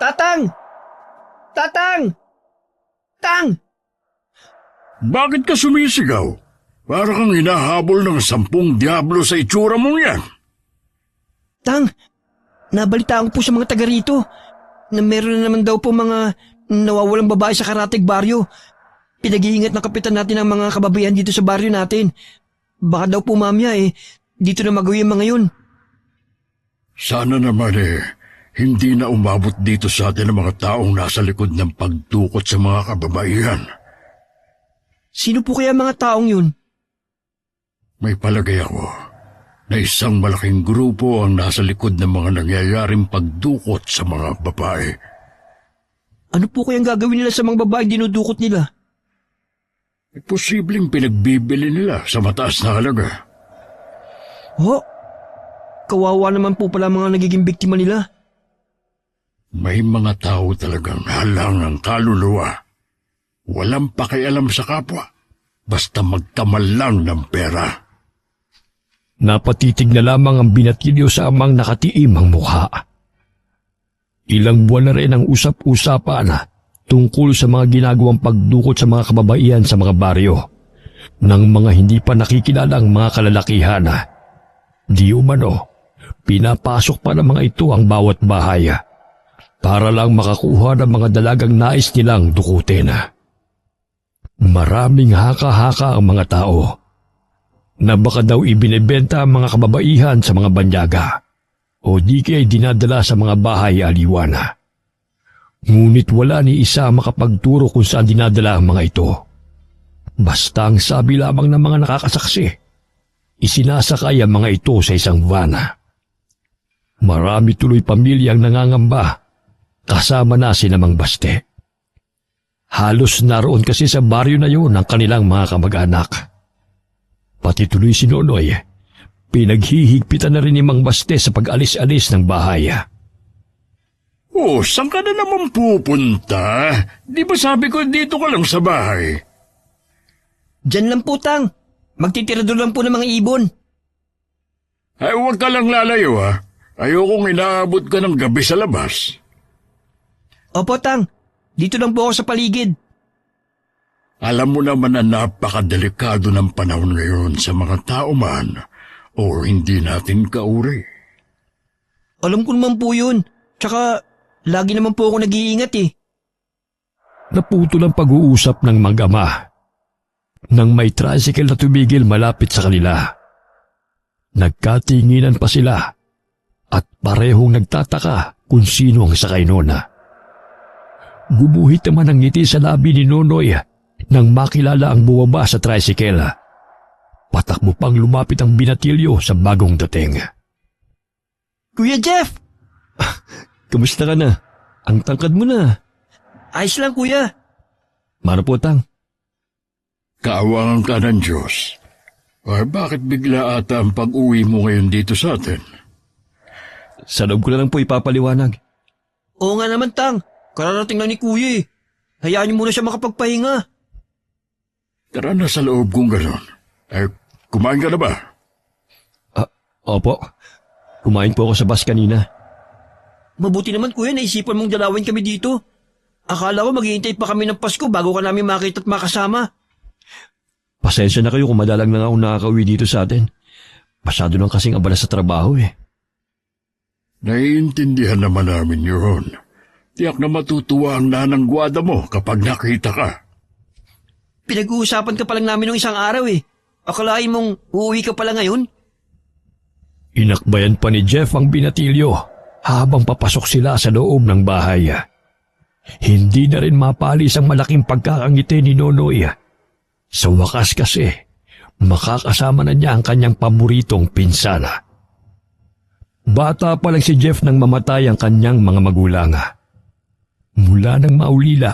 Tatang! Tatang! Tang! Bakit ka sumisigaw? Para kang hinahabol ng 10 diablo sa itsura mong yan. Tang! Nabalitaan ko po sa mga taga rito na meron na naman daw po mga nawawalang babae sa Karatig Baryo. Pinag-iingat ng kapitan natin ang mga kababayan dito sa baryo natin. Baka daw po mamaya dito na magawin ang mga yun. Sana naman hindi na umabot dito sa atin ang mga taong nasa likod ng pagdukot sa mga kababaihan. Sino po kaya mga taong yun? May palagay ako na isang malaking grupo ang nasa likod ng mga nangyayaring pagdukot sa mga babae. Ano po kayang gagawin nila sa mga babaeng dinudukot nila? Posibleng pinagbibili nila sa mataas na halaga. Ho? Kawawa naman po pala mga nagiging biktima nila. May mga tao talagang halang ang kaluluwa. Walang pakialam sa kapwa. Basta magtamal lang ng pera. Napatitig na lamang ang binatilyo sa amang nakatiim ang mukha. Ilang buwan na rin ang usap-usapan tungkol sa mga ginagawang pagdukot sa mga kababaihan sa mga baryo ng mga hindi pa nakikilalang mga kalalakihan. Di umano, pinapasok pa ng mga ito ang bawat bahay para lang makakuha ng mga dalagang nais nilang dukutin. Maraming haka-haka ang mga tao na baka daw ibinebenta ang mga kababaihan sa mga banyaga o di kaya dinadala sa mga bahay aliwan. Ngunit wala ni isa makapagturo kung saan dinadala ang mga ito. Basta ang sabi lamang ng mga nakakasaksi, isinasakay ang mga ito sa isang van. Marami tuloy pamilyang nangangamba, kasama na si Namang Baste. Halos naroon kasi sa baryo na yun ang kanilang mga kamag-anak. Pati tuloy si Nonoy, pinaghihigpitan na rin ni Mang Baste sa pag-alis-alis ng bahay. Oh, saan ka na naman pupunta? Di ba sabi ko dito ka lang sa bahay? Diyan lang po, Tang. Magtitira doon lang po ng mga ibon. Ay, huwag ka lang lalayo Ayokong inaabot ka ng gabi sa labas. Opo, Tang. Dito lang po ako sa paligid. Alam mo naman na napakadelikado ng panahon ngayon sa mga tao man o hindi natin kauri. Alam ko naman po yun. Tsaka, lagi naman po ako nag-iingat Naputol ang pag-uusap ng mag-ama nang may tricycle na tumigil malapit sa kanila. Nagkatinginan pa sila at parehong nagtataka kung sino ang sakay noon. Gumuhit naman ang ngiti sa labi ni Nonoy nang makilala ang bumaba sa tricycle. Patakbo pang lumapit ang binatilyo sa bagong dating. Kuya Jeff! Kamusta ka na? Ang tangkad mo na. Ayos lang, kuya. Marapotang. Kaawangan ka ng Diyos. Ay, bakit bigla ata ang pag-uwi mo ngayon dito sa atin? Sa loob ko na lang po ipapaliwanag. Oo nga naman, Tang. Kararating lang ni kuya Hayaan niyo muna siya makapagpahinga. Tara na sa loob kung gano'n. Ay, kumain ka na ba? Opo. Kumain po ako sa bus kanina. Mabuti naman, kuya, naisipan mong dalawin kami dito. Akala ko maghihintay pa kami ng Pasko bago ka namin makita at makasama. Pasensya na kayo kung madalang na ako nakakauwi dito sa atin. Masyado lang kasing abala sa trabaho Naiintindihan naman namin yun. Tiyak na matutuwa ang nanang gwada mo kapag nakita ka. Pinag-uusapan ka pa lang namin ng isang araw Akalain mong uuwi ka pala ngayon? Inakbayan pa ni Jeff ang binatilyo habang papasok sila sa loob ng bahay. Hindi na rin mapalis ang malaking pagkakangiti ni Nonoy. Sa wakas kasi, makakasama na niya ang kanyang paboritong pinsana. Bata pa lang si Jeff nang mamatay ang kanyang mga magulang. Mula nang maulila,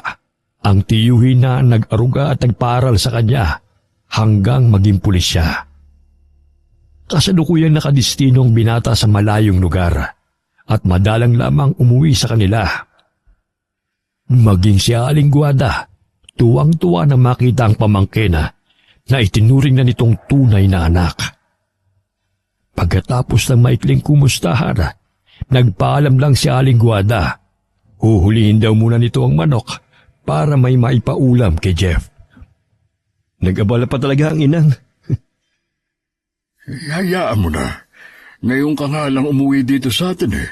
ang tiyuhin na nag-aruga at nagparal sa kanya hanggang maging pulis siya. Kasalukuyang nakadestino ang binata sa malayong lugar at madalang lamang umuwi sa kanila. Maging si Aling Guada, tuwang-tuwa na makita ang pamangkin na itinuring na nitong tunay na anak. Pagkatapos ng maikling kumustahan, nagpaalam lang si Aling Guada Huhulihin daw muna nito ang manok para may maipaulam kay Jeff. Nag-abala pa talaga ang inang. Hayaan mo na. Ngayon ka nga lang umuwi dito sa atin eh.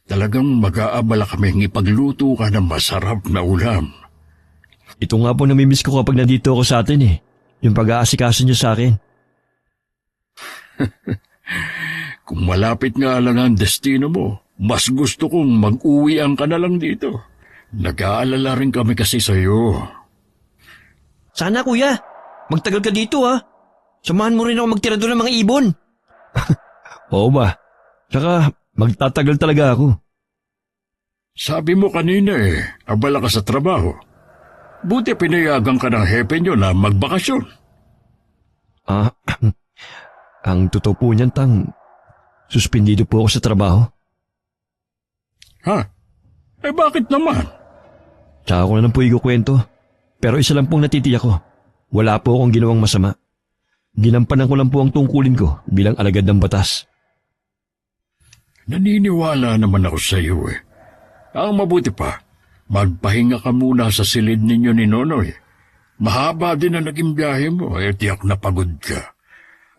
Talagang mag-aabala kaming ipagluto ka ng masarap na ulam. Ito nga po namimiss ko kapag nandito ako sa atin eh. Yung pag-aasikaso niyo sa akin. Kung malapit nga lang ang destino mo, mas gusto kong mag-uwian ka na lang dito. Nag-aalala rin kami kasi sa'yo. Sana kuya, magtagal ka dito ha. Samahan mo rin ako magtira doon ng mga ibon. Oo ba? Tsaka magtatagal talaga ako. Sabi mo kanina abala ka sa trabaho. Buti pinayagan ka ng hepe nyo na magbakasyon. Ang totoo po niyan, Tang, suspendido po ako sa trabaho. Ha? Bakit naman? Tsaka ko na lang po ikukwento. Pero isa lang pong natitiyak ko. Wala po akong ginawang masama. Ginampanan ko lang po ang tungkulin ko bilang alagad ng batas. Naniniwala naman ako sa iyo Ang mabuti pa, magpahinga ka muna sa silid ninyo ni Nonoy. Mahaba din na naging biyahe mo, tiyak na pagod ka.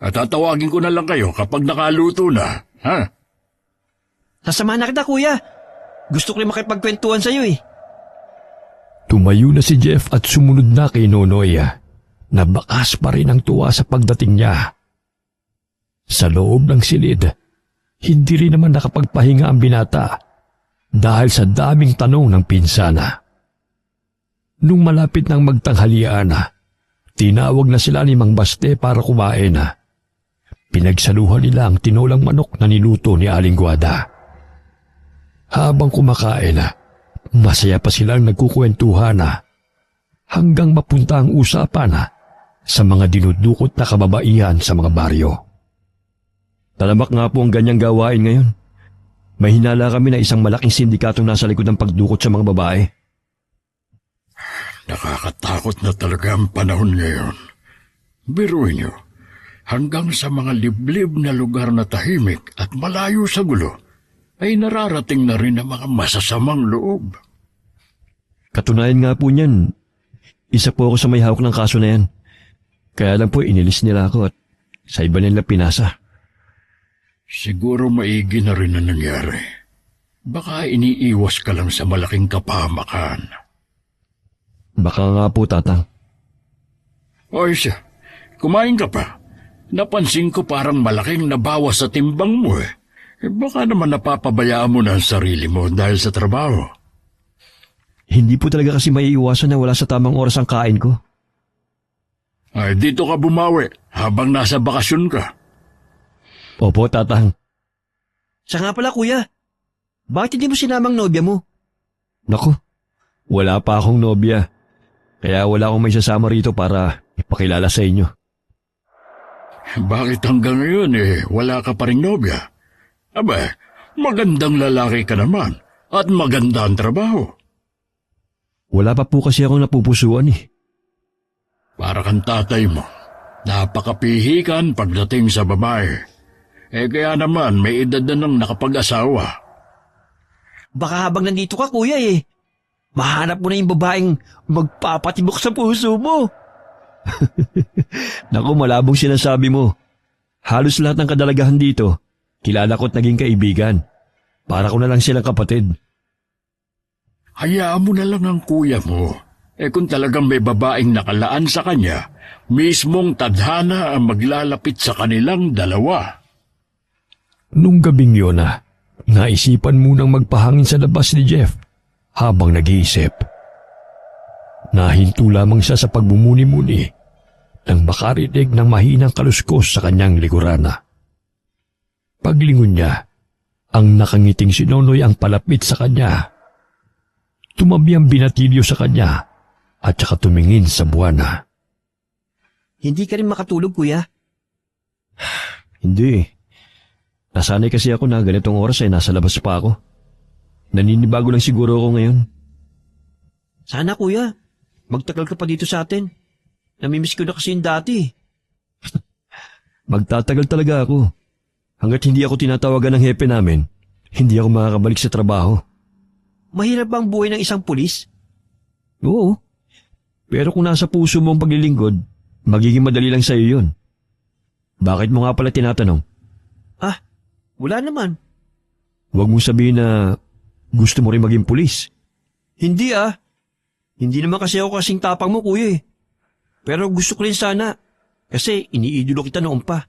At tatawagin ko na lang kayo kapag nakaluto na, ha? Sasamahan na kita kuya. Gusto ko rin makipagkwentuhan sa'yo eh. Tumayo na si Jeff at sumunod na kay Nonoy. Nabakas pa rin ang tuwa sa pagdating niya. Sa loob ng silid, hindi rin naman nakapagpahinga ang binata dahil sa daming tanong ng pinsana. Nung malapit ng magtanghalian, tinawag na sila ni Mang Baste para kumain. Pinagsaluhan nila ang tinolang manok na niluto ni Aling Guada. Habang kumakain, masaya pa silang nagkukwentuhan hanggang mapunta ang usapan sa mga dinudukot na kababaihan sa mga baryo. Talamak nga po ang ganyang gawain ngayon. May hinala kami na isang malaking sindikatong nasa likod ng pagdukot sa mga babae. Nakakatakot na talaga ang panahon ngayon. Biruin niyo, hanggang sa mga liblib na lugar na tahimik at malayo sa gulo, ay nararating na rin ang mga masasamang loob. Katunayan nga po niyan, isa po ako sa may hawak ng kaso na yan. Kaya lang po inilis nila ako at sa iba nila pinasa. Siguro maigi na rin ang nangyari. Baka iniiwas ka lang sa malaking kapahamakan. Baka nga po, Tatang. O siya, kumain ka pa. Napansin ko parang malaking nabawas sa timbang mo baka naman napapabayaan mo na ang sarili mo dahil sa trabaho. Hindi po talaga kasi maiiwasan na wala sa tamang oras ang kain ko. Ay, dito ka bumawi habang nasa bakasyon ka. Opo, Tatang. Siya nga pala kuya, bakit hindi mo sinamang nobya mo? Naku, wala pa akong nobya. Kaya wala akong may sasama rito para ipakilala sa inyo. Bakit hanggang ngayon wala ka pa ring nobya? Aba, magandang lalaki ka naman at maganda ang trabaho. Wala pa po kasi akong napupusuan Para kang tatay mo, napakapihikan pagdating sa babae. Kaya naman may edad na nang nakapag-asawa. Baka habang nandito ka kuya mahanap mo na yung babaeng magpapatibok sa puso mo. Naku, malabong sinasabi mo. Halos lahat ng kadalagahan dito, kilala ko't naging kaibigan. Para ko na lang silang kapatid. Hayaan mo na lang ang kuya mo. Kung talagang may babaeng nakalaan sa kanya, mismong tadhana ang maglalapit sa kanilang dalawa. Nung gabing yun naisipan munang magpahangin sa labas ni Jeff habang nag-iisip. Nahinto lamang siya sa pagbumuni-muni nang makarinig ng mahinang kaluskos sa kanyang likuran. Paglingon niya, ang nakangiting si Nonoy ang palapit sa kanya. Tumabi ang binatilyo sa kanya at saka tumingin sa buwan. Hindi ka rin makatulog kuya? Hindi. Nasanay kasi ako na ganitong oras ay nasa labas pa ako. Naninibago lang siguro ako ngayon. Sana kuya, magtagal ka pa dito sa atin. Namimiss ko na kasi yung dati. Magtatagal talaga ako. Hanggat hindi ako tinatawagan ng hepe namin, hindi ako makakabalik sa trabaho. Mahirap ba ang buhay ng isang pulis? Oo. Pero kung nasa puso mo ang paglilingkod, magiging madali lang sa'yo yun. Bakit mo nga pala tinatanong? Wala naman. Huwag mong sabihin na gusto mo rin maging pulis. Hindi Hindi naman kasi ako kasing tapang mo, kuya eh. Pero gusto ko rin sana. Kasi iniidolo kita noon pa.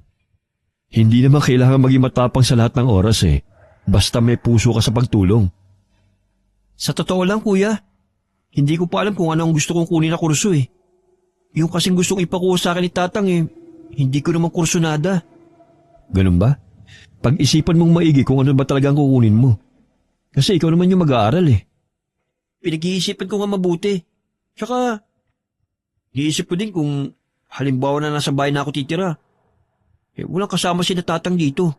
Hindi naman kailangan maging matapang sa lahat ng oras eh. Basta may puso ka sa pagtulong. Sa totoo lang, kuya, hindi ko pa alam kung ano ang gusto kong kunin na kurso eh. Yung kasing gustong ipakuha sa akin ni Tatang eh, hindi ko naman kursonada. Ganun ba? Pag-isipan mong maigi kung ano ba talagang kukunin mo. Kasi ikaw naman yung mag-aaral eh. Pinag-iisipan ko nga mabuti. Tsaka, iisip ko din kung halimbawa na nasa bahay na ako titira. Walang kasama si Tatang dito.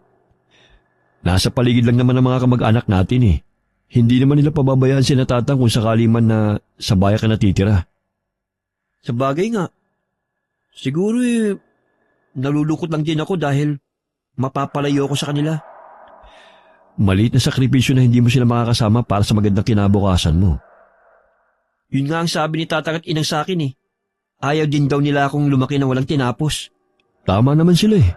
Nasa paligid lang naman ng mga kamag-anak natin eh. Hindi naman nila pababayaan si Tatang kung sakali man na sa bahay ka natitira. Sa bagay nga. Siguro nalulungkot lang din ako dahil mapapalayo ako sa kanila. Maliit na sakripisyo na hindi mo sila makakasama para sa magandang kinabukasan mo. Yun nga ang sabi ni Tatang at Inang sa akin eh. Ayaw din daw nila akong lumaki na walang tinapos. Tama naman sila eh.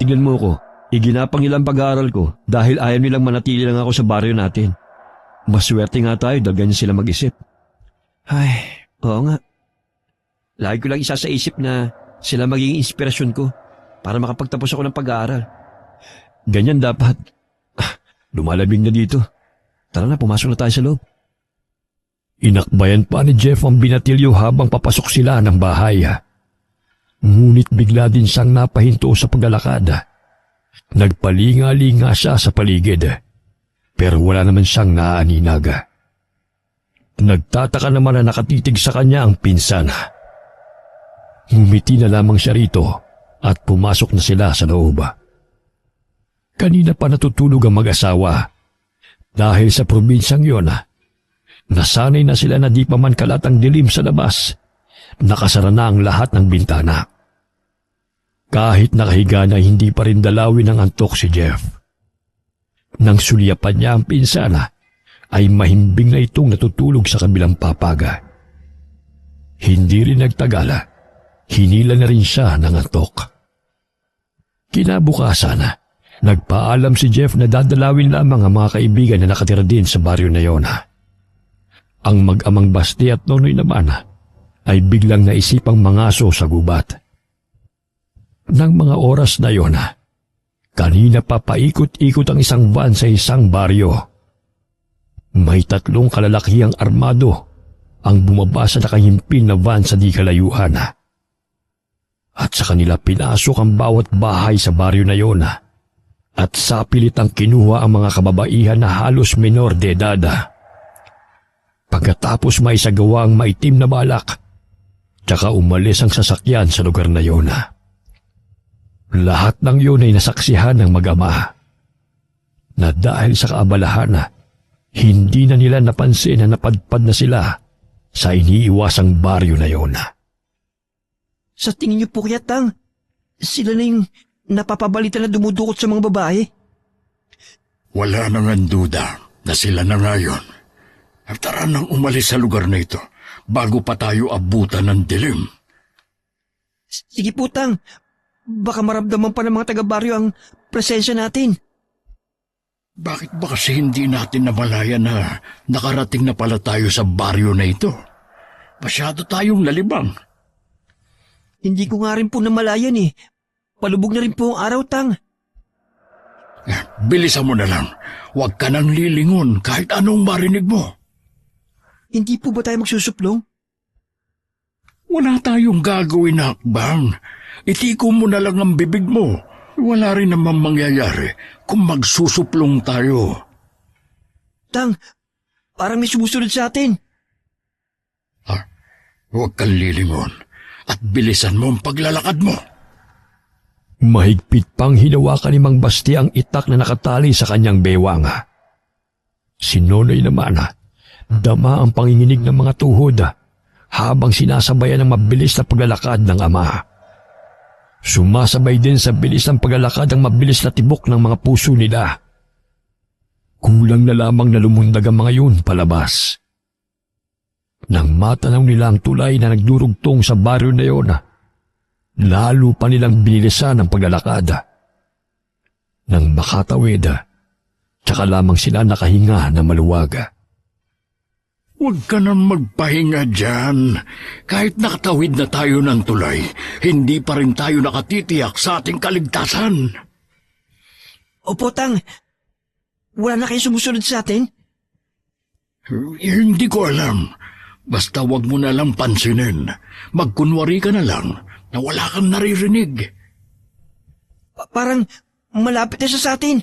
Tignan mo ko, iginapang nila ang pag-aaral ko dahil ayaw nilang manatili lang ako sa baryo natin. Maswerte nga tayo dahil ganyan sila mag-isip. Ay, oo nga. Lagi ko lang isa sa isip na sila magiging inspirasyon ko para makapagtapos ako ng pag-aaral. Ganyan dapat. Lumalabing na dito. Tara na, pumasok na tayo sa loob. Inakbayan pa ni Jeff ang binatilyo habang papasok sila ng bahay. Ngunit bigla din siyang napahinto sa paglalakad. Nagpalinga-linga siya sa paligid. Pero wala naman siyang naaaninag. Nagtataka naman na nakatitig sa kanya ang pinsan. Ngumiti na lamang siya rito at pumasok na sila sa loob. Kanina pa natutulog ang mag-asawa. Dahil sa probinsyang yon, nasanay na sila na di pa man kalat ang dilim sa labas. Nakasara na ang lahat ng bintana. Kahit nakahiga na hindi pa rin dalawin ng antok si Jeff. Nang sulyapan niya ang pinsana, ay mahimbing na itong natutulog sa kabilang papaga. Hindi rin nagtagala, hinila na rin siya ng antok. Kinabukasan, nagpaalam si Jeff na dadalawin lamang ang mga kaibigan na nakatira din sa baryo na yon. Ang mag-amang Basti at Nonoy naman ay biglang naisipang mangaso sa gubat. Nang mga oras na yon, kanina pa paikot-ikot ang isang van sa isang baryo. May 3 kalalakihang armado ang bumaba sa nakahimpin na van sa di kalayuan. At sa kanila pinasok ang bawat bahay sa baryo na yon. At sa pilit ang kinuha ang mga kababaihan na halos menor de edad. Pagkatapos may isagawa ang maitim na balak, tsaka umalis ang sasakyan sa lugar na yon. Lahat ng yun ay nasaksihan ng mag-ama. Na dahil sa kaabalahan, hindi na nila napansin na napadpad na sila sa iniiwasang baryo na yon. Sa tingin niyo po kaya, Tang, sila na yung napapabalita na dumudukot sa mga babae? Wala nang duda na sila na ngayon. At tara nang umalis sa lugar na ito bago pa tayo abutan ng dilim. Sige po, Tang. Baka maramdaman pa ng mga taga-baryo ang presensya natin. Bakit ba kasi hindi natin namalayan na nakarating na pala tayo sa baryo na ito? Masyado tayong lalibang. Hindi ko nga rin po namalayan eh. Palubog na rin po ang araw, Tang. Bilisan mo na lang. Huwag ka nang lilingon kahit anong marinig mo. Hindi po ba tayo magsusuplong? Wala tayong gagawin na hakbang. Itiko mo na lang ang bibig mo. Wala rin naman mangyayari kung magsusuplong tayo. Tang, parang may sumusunod sa atin. Huwag kang lilingon at bilisan mo ang paglalakad mo. Mahigpit pang hinawakan ni Mang Basti ang itak na nakatali sa kanyang bewang. Si Nonoy naman, dama ang panginginig ng mga tuhod habang sinasabayan ng mabilis na paglalakad ng ama. Sumasabay din sa bilis ng paglalakad ang mabilis na tibok ng mga puso nila. Kulang na lamang na lumundag ang mga yun palabas. Nang matanaw nila ang tulay na nagdurugtong sa baryo na yun, lalo pa nilang binilisan ang paglalakad. Nang makatawid, tsaka lamang sila nakahinga na maluwag. Huwag ka nang magpahinga dyan. Kahit nakatawid na tayo ng tulay, hindi pa rin tayo nakatitiyak sa ating kaligtasan. Opo, Tang. Wala na kayo sumusunod sa atin? Hindi ko alam. Basta wag mo na lang pansinin. Magkunwari ka na lang na wala kang naririnig. Parang malapit na siya sa atin.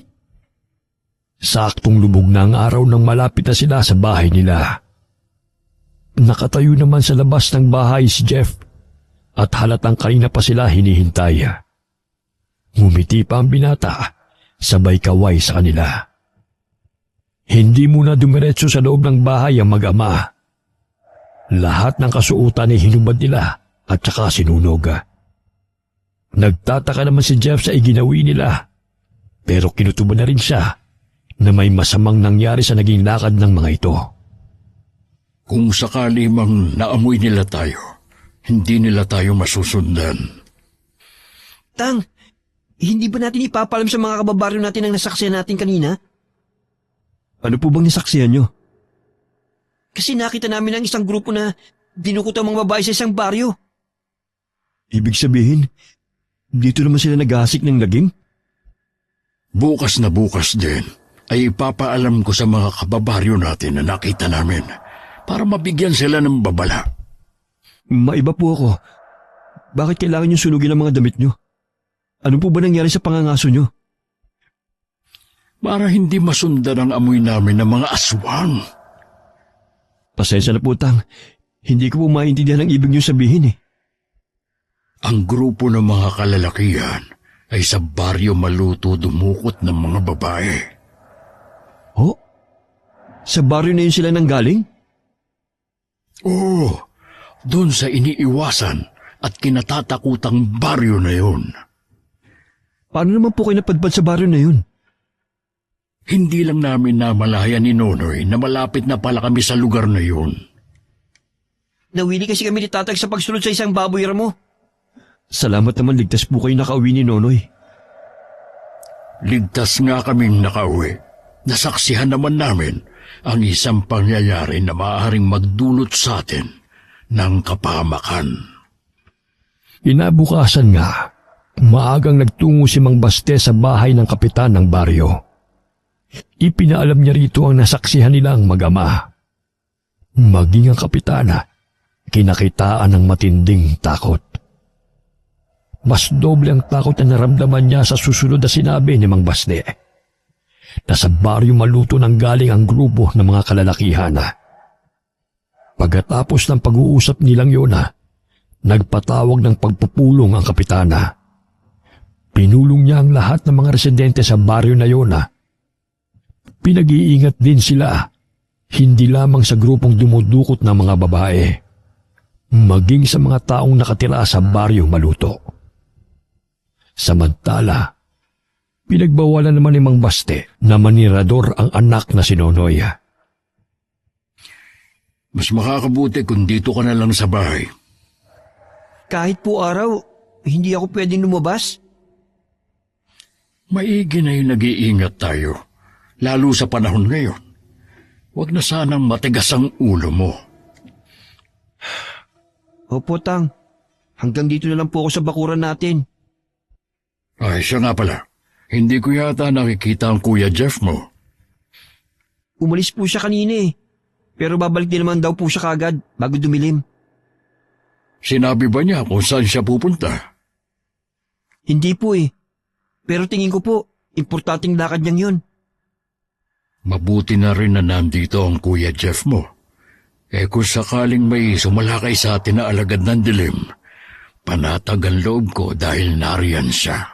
Saktong lubog na ang araw nang malapit na sila sa bahay nila. Nakatayo naman sa labas ng bahay si Jeff at halatang kanina pa sila hinihintay. Ngumiti pa ang binata, sabay kaway sa kanila. Hindi muna dumiretso sa loob ng bahay ang mag-ama. Lahat ng kasuotan ay hinubad nila at saka sinunog. Nagtataka naman si Jeff sa iginawi nila, pero kinutuban na rin siya na may masamang nangyari sa naging lakad ng mga ito. Kung sakali mang naamoy nila tayo, hindi nila tayo masusundan. Tang, hindi ba natin ipapalam sa mga kababaryo natin ang nasaksihan natin kanina? Ano po bang nasaksihan nyo? Kasi nakita namin ang isang grupo na dinukot ang mga babae sa isang baryo. Ibig sabihin, dito naman sila naghahasik ng lagim? Bukas na bukas din ay ipapaalam ko sa mga kababaryo natin na nakita namin para mabigyan sila ng babala. Maiba po ako. Bakit kailangan nyo sunugin ang mga damit nyo? Ano po ba nangyari sa pangangaso nyo? Para hindi masundan ang amoy namin ng mga aswang. Pasensya na po, Tang. Hindi ko po maintindihan ang ibig nyo sabihin eh. Ang grupo ng mga kalalakihan ay sa baryo Maluto dumukot ng mga babae. Oh? Sa baryo na yun sila nanggaling? Oo, doon sa iniiwasan at kinatatakutang baryo na yun. Paano naman po kayo napadpad sa baryo na yun? Hindi lang namin namalayan ni Nonoy na malapit na pala kami sa lugar na yun. Nawili kasi kami ni Tatag sa pagsunod sa isang baboy ramo. Salamat naman ligtas po kayo nakauwi ni Nonoy. Ligtas nga kaming nakauwi. Nasaksihan naman namin ang isang pangyayari na maaaring magdulot sa atin ng kapahamakan. Inabukasan nga, maagang nagtungo si Mang Baste sa bahay ng kapitan ng baryo. Ipinaalam niya rito ang nasaksihan nilang mag-ama. Maging ang kapitana, kinakitaan ng matinding takot. Mas doble ang takot na naramdaman niya sa susunod na sinabi ni Mang Baste. Nasa baryo Maluto nang galing ang grupo ng mga kalalakihan. Pagkatapos ng pag-uusap nilang yun, nagpatawag ng pagpupulong ang kapitana. Pinulong niya ang lahat ng mga residente sa baryo na yun. Pinag-iingat din sila, hindi lamang sa grupong dumudukot ng mga babae, maging sa mga taong nakatira sa baryo Maluto. Samantala, pinagbawalan naman ni Mang Baste na manirador ang anak na si Nonoy. Mas makakabuti kung dito ka na lang sa bahay. Kahit po araw, hindi ako pwedeng lumabas. Maigi na yung nag-iingat tayo, lalo sa panahon ngayon. Huwag na sanang matigas ang ulo mo. Opo, Tang. Hanggang dito na lang po ako sa bakuran natin. Ay, siya nga pala. Hindi ko yata nakikita ang Kuya Jeff mo. Umalis po siya kanina eh. Pero babalik din naman daw po siya kagad bago dumilim. Sinabi ba niya kung saan siya pupunta? Hindi po eh. Pero tingin ko po, importanteng lakad niyang yun. Mabuti na rin na nandito ang Kuya Jeff mo. Kung sakaling may sumalakay sa atin na alagad ng dilim, panatag ang loob ko dahil nariyan siya.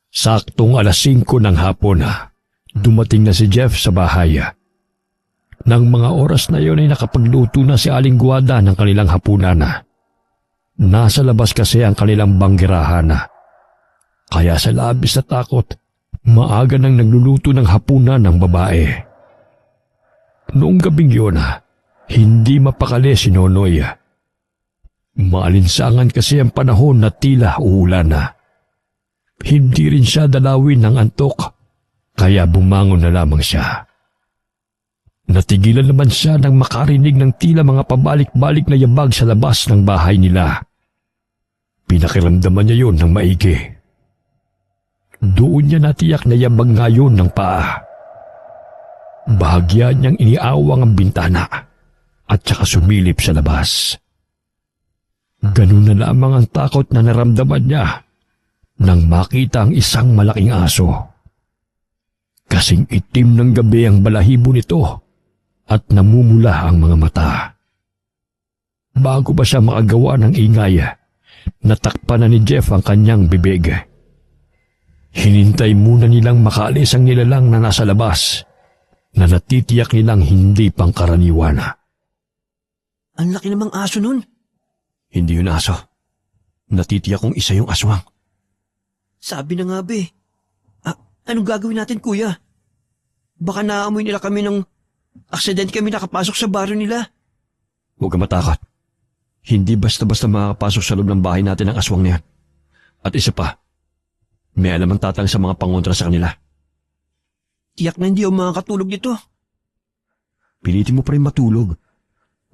Saktong 5:00 ng hapon, dumating na si Jeff sa bahay. Nang mga oras na yon ay nakapagluto na si Aling Guada ng kanilang hapunan. Nasa labas kasi ang kanilang banggirahan. Kaya sa labis na takot, Maaga nang nagluluto ng hapunan ng babae. Noong gabing yun, hindi mapakali si Nonoy. Maalinsangan kasi ang panahon na tila uulan na. Hindi rin siya dalawin ng antok, kaya bumangon na lamang siya. Natigilan naman siya nang makarinig ng tila mga pabalik-balik na yabag sa labas ng bahay nila. Pinakiramdaman niya yun ng maigi. Doon niya natiyak na yabag nga yun ng paa. Bahagya niyang iniawang ang bintana at saka sumilip sa labas. Ganun na lamang ang takot na naramdaman niya nang makita ang isang malaking aso. Kasing itim ng gabi ang balahibo nito at namumula ang mga mata. Bago pa siya makagawa ng ingay, natakpan na ni Jeff ang kanyang bibig. Hinintay muna nilang makaalis ang nilalang na nasa labas na natitiyak nilang hindi pangkaraniwan. Ang laki namang aso nun. Hindi yun aso. Natitiyak kong isa yung aswang. Sabi na nga be. Anong gagawin natin, kuya? Baka naamoy nila kami ng aksidente kami nakapasok sa baryo nila. Huwag ka matakot. Hindi basta-basta makakapasok sa loob ng bahay natin ang aswang na yan. At isa pa, may alam ang tatang sa mga pangontra sa kanila. Tiyak na hindi ako makakatulog nito. Pilitin mo pa rin matulog.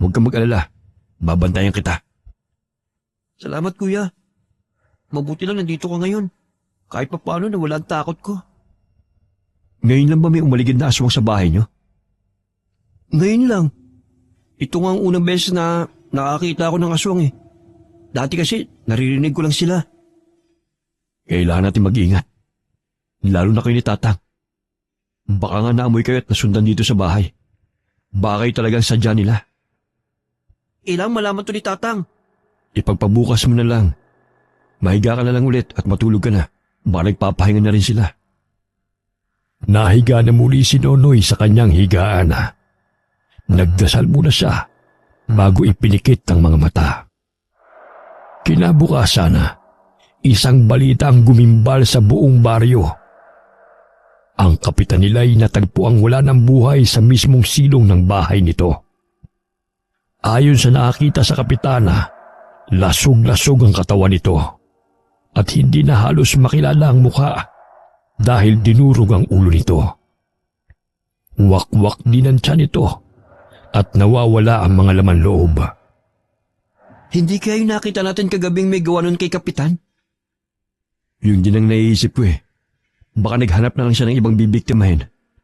Huwag kang mag-alala. Babantayan kita. Salamat, kuya. Mabuti lang nandito ka ngayon. Kahit pa paano nawala ang takot ko. Ngayon lang ba may umaligid na aswang sa bahay niyo? Ngayon lang. Ito nga ang unang beses na nakakita ako ng aswang eh. Dati kasi naririnig ko lang sila. Kailangan natin mag-iingat. Lalo na kayo ni Tatang. Baka nga naamoy kayo at nasundan dito sa bahay. Baka kayo talagang sadya nila. Ilang malaman to ni Tatang. Ipagpabukas mo na lang. Mahiga ka na lang ulit at matulog ka na. Baka nagpapahinga na rin sila. Nahiga na muli si Nonoy sa kanyang higaan. Nagdasal muna siya bago ipinikit ang mga mata. Kinabukasan, isang balita ang gumimbal sa buong baryo. Ang kapitan nila'y natagpuang wala ng buhay sa mismong silong ng bahay nito. Ayon sa nakakita sa kapitana, lasog-lasog ang katawan nito at hindi na halos makilala ang mukha dahil dinurog ang ulo nito. Wakwak din ang tiyan nito at nawawala ang mga laman loob. Hindi kayo nakita natin kagabing may gawa nun kay Kapitan? Yun din ang naiisip ko eh. Baka naghanap na lang siya ng ibang bibiktimahin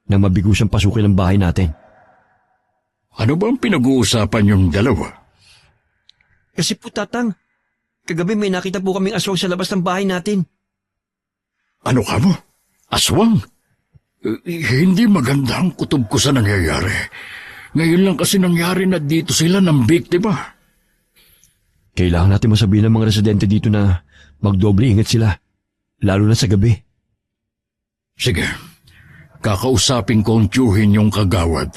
nang mabigo siyang pasukin ang bahay natin. Ano ba ang pinag-uusapan yung dalawa? Kasi po, Tatang, kagabi may nakita po kaming aswang sa labas ng bahay natin. Ano ka mo? Aswang? Hindi maganda ang kutob ko sa nangyayari. Ngayon lang kasi nangyari na dito sila ng biktima. Kailangan natin masabihin ng mga residente dito na magdoble ingat sila, lalo na sa gabi. Sige, kakausapin ko ang tiyuhin yung kagawad.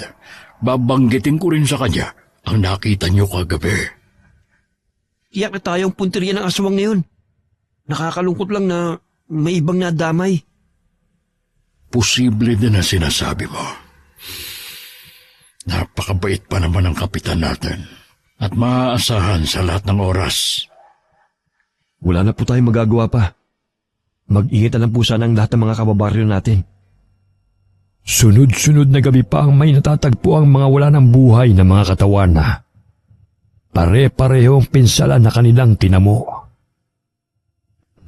Babanggitin ko rin sa kanya ang nakita niyo kagabi. Tiyak na tayong punteriya ng aswang ngayon. Nakakalungkot lang na may ibang nadamay. Posible din ang sinasabi mo. Napakabait pa naman ang kapitan natin at maaasahan sa lahat ng oras. Wala na po tayong magagawa pa. Mag-ingat na lang po sana ang lahat ng mga kababaryo natin. Sunod-sunod na gabi pa ang may natatagpo ang mga wala ng buhay na mga katawan na pare-pareho ang pinsala na kanilang tinamo.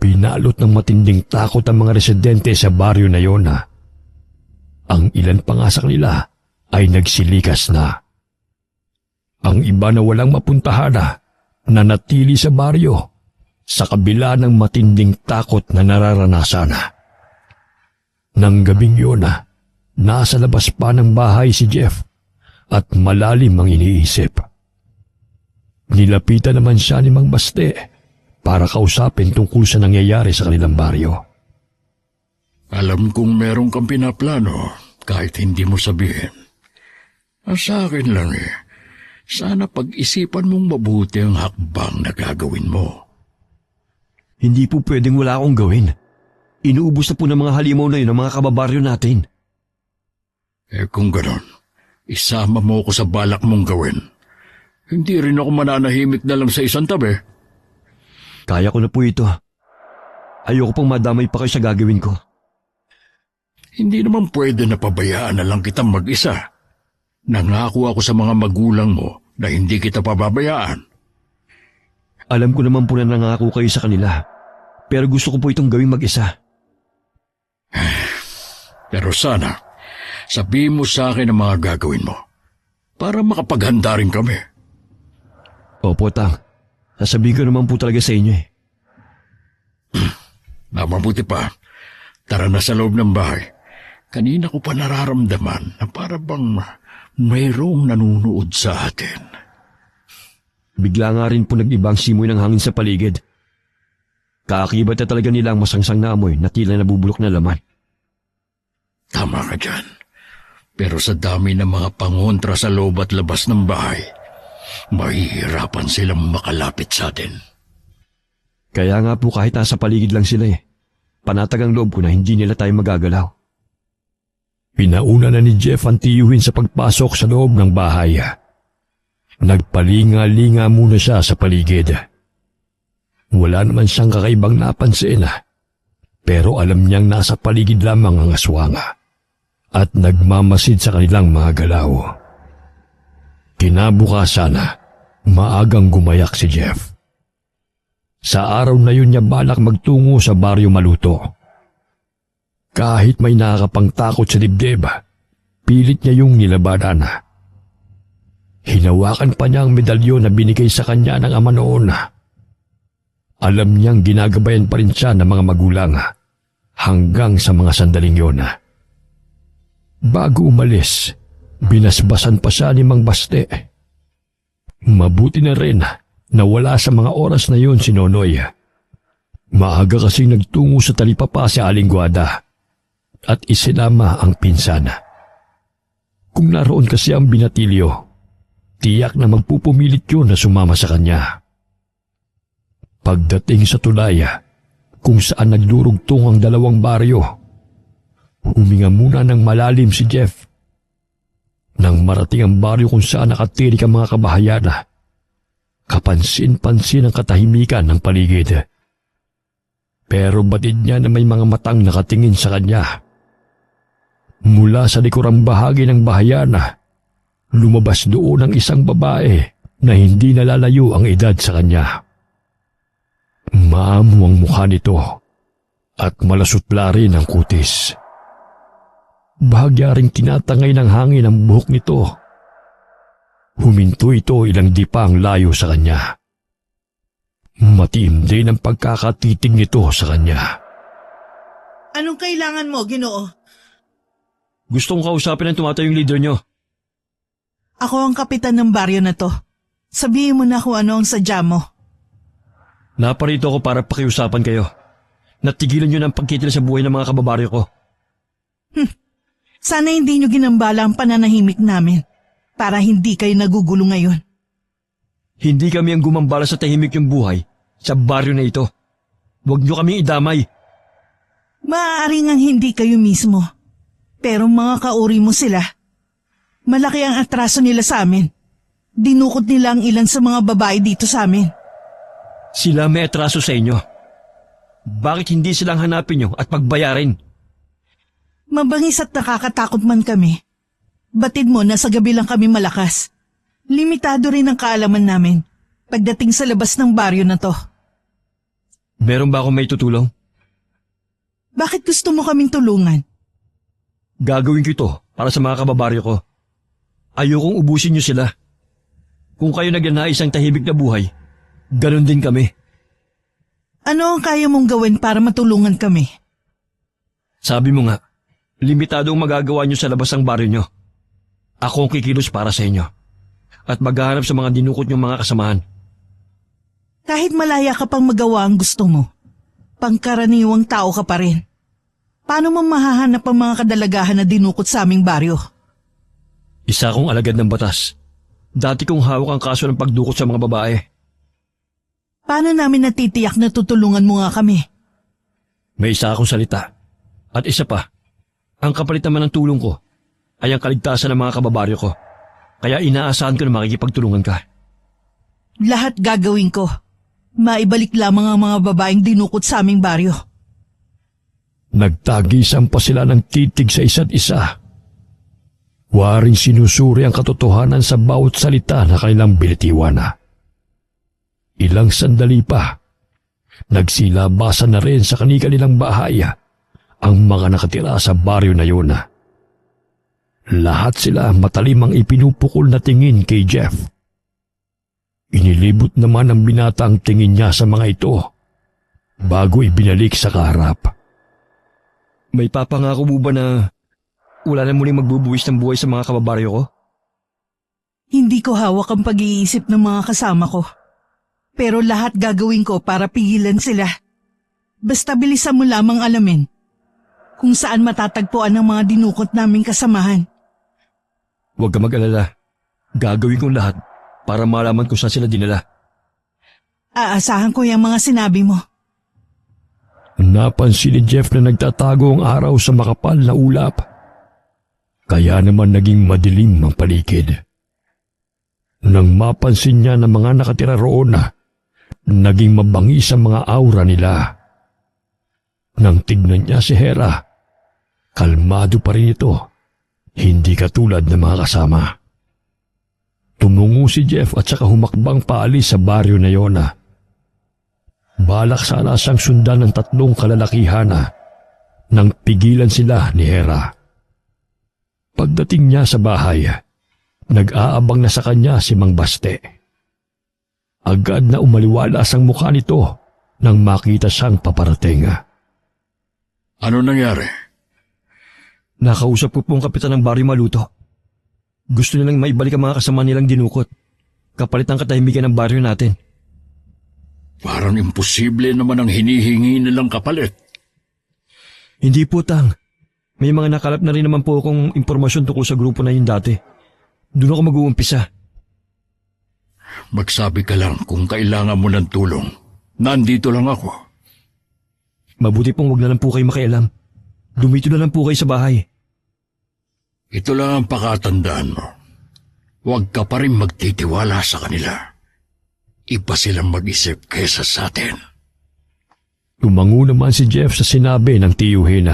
Pinalot ng matinding takot ang mga residente sa baryo na yon. Ang ilan pa nga sa kanila ay nagsilikas na. Ang iba na walang mapuntahan na natili sa baryo sa kabila ng matinding takot na nararanasan. Nang gabing yun, nasa labas pa ng bahay si Jeff at malalim ang iniisip. Nilapitan naman siya ni Mang Baste para kausapin tungkol sa nangyayari sa kanilang baryo. Alam kong meron kang pinaplano kahit hindi mo sabihin. Sa akin lang sana pag-isipan mong mabuti ang hakbang na gagawin mo. Hindi po pwedeng wala akong gawin. Inuubos na po ng mga halimaw na yun ang mga kababaryo natin. Kung ganon, isama mo ako sa balak mong gawin. Hindi rin ako mananahimik na lang sa isang tabi. Kaya ko na po ito. Ayoko pong madamay pa kayo sa gagawin ko. Hindi naman pwede na pabayaan na lang kitang mag-isa. Nangako ako sa mga magulang mo na hindi kita pababayaan. Alam ko naman po na nangako kayo sa kanila. Pero gusto ko po itong gawing mag-isa. Pero sana, sabihin mo sa akin ang mga gagawin mo para makapaghanda rin kami. Opo, Tang. Sasabihin ko naman po talaga sa inyo eh. Mabuti pa, tara na sa loob ng bahay. Kanina ko pa nararamdaman na para bang mayroong nanunood sa atin. Bigla nga rin po nag-iba ang simoy ng hangin sa paligid. Kaakibat na talaga nila ang masangsang na amoy na tila nabubulok na laman. Tama ka dyan. Pero sa dami ng mga pangontra sa loob at labas ng bahay, mahihirapan silang makalapit sa atin. Kaya nga po kahit nasa paligid lang sila eh. Panatag ang loob ko na hindi nila tayo magagalaw. Pinauna na ni Jeff ang tiyuhin sa pagpasok sa loob ng bahay. Nagpalinga-linga muna siya sa paligid. Wala naman siyang kakaibang napansin, pero alam niyang nasa paligid lamang ang aswang at nagmamasid sa kanilang mga galaw. Kinabukasan, maagang gumayak si Jeff. Sa araw na yun niya balak magtungo sa Baryo Maluto. Kahit may nakakapangtakot sa dibdib, pilit niya yung nilabanan. Hinawakan pa niya ang medalyon na binigay sa kanya ng ama noon. Alam niyang ginagabayan pa rin siya ng mga magulang hanggang sa mga sandaling yun. Bago umalis, binasbasan pa siya ni Mang Baste. Mabuti na rin na wala sa mga oras na yun si Nonoy. Maaga kasi nagtungo sa talipapa si Aling Guada at isinama ang pinsan. Kung naroon kasi ang binatilyo, tiyak na magpupumilit yun na sumama sa kanya. Pagdating sa tulay, kung saan nagdurugtong ang dalawang baryo, huminga muna ng malalim si Jeff. Nang marating ang baryo kung saan nakatirik ang mga kabahayan, kapansin-pansin ang katahimikan ng paligid. Pero batid niya na may mga matang nakatingin sa kanya. Mula sa likurang bahagi ng bahayan, lumabas doon ang isang babae na hindi nalalayo ang edad sa kanya. Maamo ang mukha nito at malasutla rin ang kutis. Bahagya ring tinatangay ng hangin ang buhok nito. Huminto ito ilang dipang layo sa kanya. Matindi ang pagkakatitig nito sa kanya. Anong kailangan mo, Ginoo? Gusto kong kausapin ang tumatayong leader nyo. Ako ang kapitan ng baryo na to. Sabihin mo na kung ano ang sadya mo. Naparito ako para pakiusapan kayo. Natigilan nyo ng pagkitil sa buhay ng mga kababaryo ko. Sana hindi nyo ginambala ang pananahimik namin para hindi kayo nagugulo ngayon. Hindi kami ang gumambala sa tahimik yung buhay sa baryo na ito. Huwag nyo kaming idamay. Maaari ngang hindi kayo mismo. Pero mga kauri mo sila. Malaki ang atraso nila sa amin. Dinukot nila ang ilan sa mga babae dito sa amin. Sila may atraso sa inyo. Bakit hindi silang hanapin nyo at pagbayarin? Mabangis at nakakatakot man kami. Batid mo na sa gabi lang kami malakas. Limitado rin ang kaalaman namin pagdating sa labas ng baryo na to. Meron ba akong may tutulong? Bakit gusto mo kaming tulungan? Gagawin ko ito para sa mga kababaryo ko. Ayokong ubusin nyo sila. Kung kayo nagnanais ang tahimik na buhay, ganon din kami. Ano ang kaya mong gawin para matulungan kami? Sabi mo nga, limitado ang magagawa nyo sa labas ng baryo nyo. Ako ang kikilos para sa inyo. At maghahanap sa mga dinukot nyong mga kasamahan. Kahit malaya ka pang magawa ang gusto mo, pangkaraniwang tao ka pa rin. Paano mo mahahanap ang mga kadalagahan na dinukot sa aming baryo? Isa akong alagad ng batas. Dati kong hawak ang kaso ng pagdukot sa mga babae. Paano namin natitiyak na tutulungan mo nga kami? May isa akong salita. At isa pa, ang kapalit naman ng tulong ko ay ang kaligtasan ng mga kababaryo ko. Kaya inaasahan ko na makikipagtulungan ka. Lahat gagawin ko. Maibalik lamang ang mga babaeng dinukot sa aming baryo. Nagtagisan pa sila ng titig sa isa't isa. Waring sinusuri ang katotohanan sa bawat salita na kanilang binitiwan. Ilang sandali pa, nagsilabasan na rin sa kanilang bahay ang mga nakatira sa baryo na yun. Lahat sila matalimang ipinupukol na tingin kay Jeff. Inilibot naman ng binata ang tingin niya sa mga ito bago ibinalik sa kaharap. May papangako mo ba na wala na muling magbubuwis ng buhay sa mga kababaryo ko? Hindi ko hawak ang pag-iisip ng mga kasama ko. Pero lahat gagawin ko para pigilan sila. Basta bilisan mo lamang alamin kung saan matatagpuan ang mga dinukot naming kasamahan. Huwag ka mag-alala. Gagawin kong lahat para malaman kung saan sila dinala. Aasahan ko yung mga sinabi mo. Napansin ni Jeff na nagtatago ang araw sa makapal na ulap. Kaya naman naging madilim ang paligid. Nang mapansin niya na mga nakatira roon naging mabangis ang mga aura nila. Nang tignan niya si Hera, kalmado pa rin ito, hindi katulad ng mga kasama. Tumungo si Jeff at saka humakbang paalis sa baryo na yon. Balak sana siyang sundan ng 3 kalalakihan nang pigilan sila ni Hera. Pagdating niya sa bahay, nag-aabang na sa kanya si Mang Baste. Agad na umaliwalas ang mukha nito nang makita siyang paparating. Ano nangyari? Nakausap ko po ang kapitan ng baryo Maluto. Gusto nilang maibalik ang mga kasama nilang dinukot. Kapalit ang katahimikan ng baryo natin. Parang imposible naman ang hinihingi nilang kapalit. Hindi po, Tang. May mga nakalap na rin naman po akong impormasyon tungkol sa grupo na yun dati. Doon ako mag-uumpisa. Magsabi ka lang kung kailangan mo ng tulong. Nandito lang ako. Mabuti pong huwag na lang po kayo makialam. Dumito na lang po kayo sa bahay. Ito lang ang pakatandaan mo. Huwag ka pa rin magtitiwala sa kanila. Iba silang mag-isip kesa sa atin. Tumango naman si Jeff sa sinabi ng tiyuhin.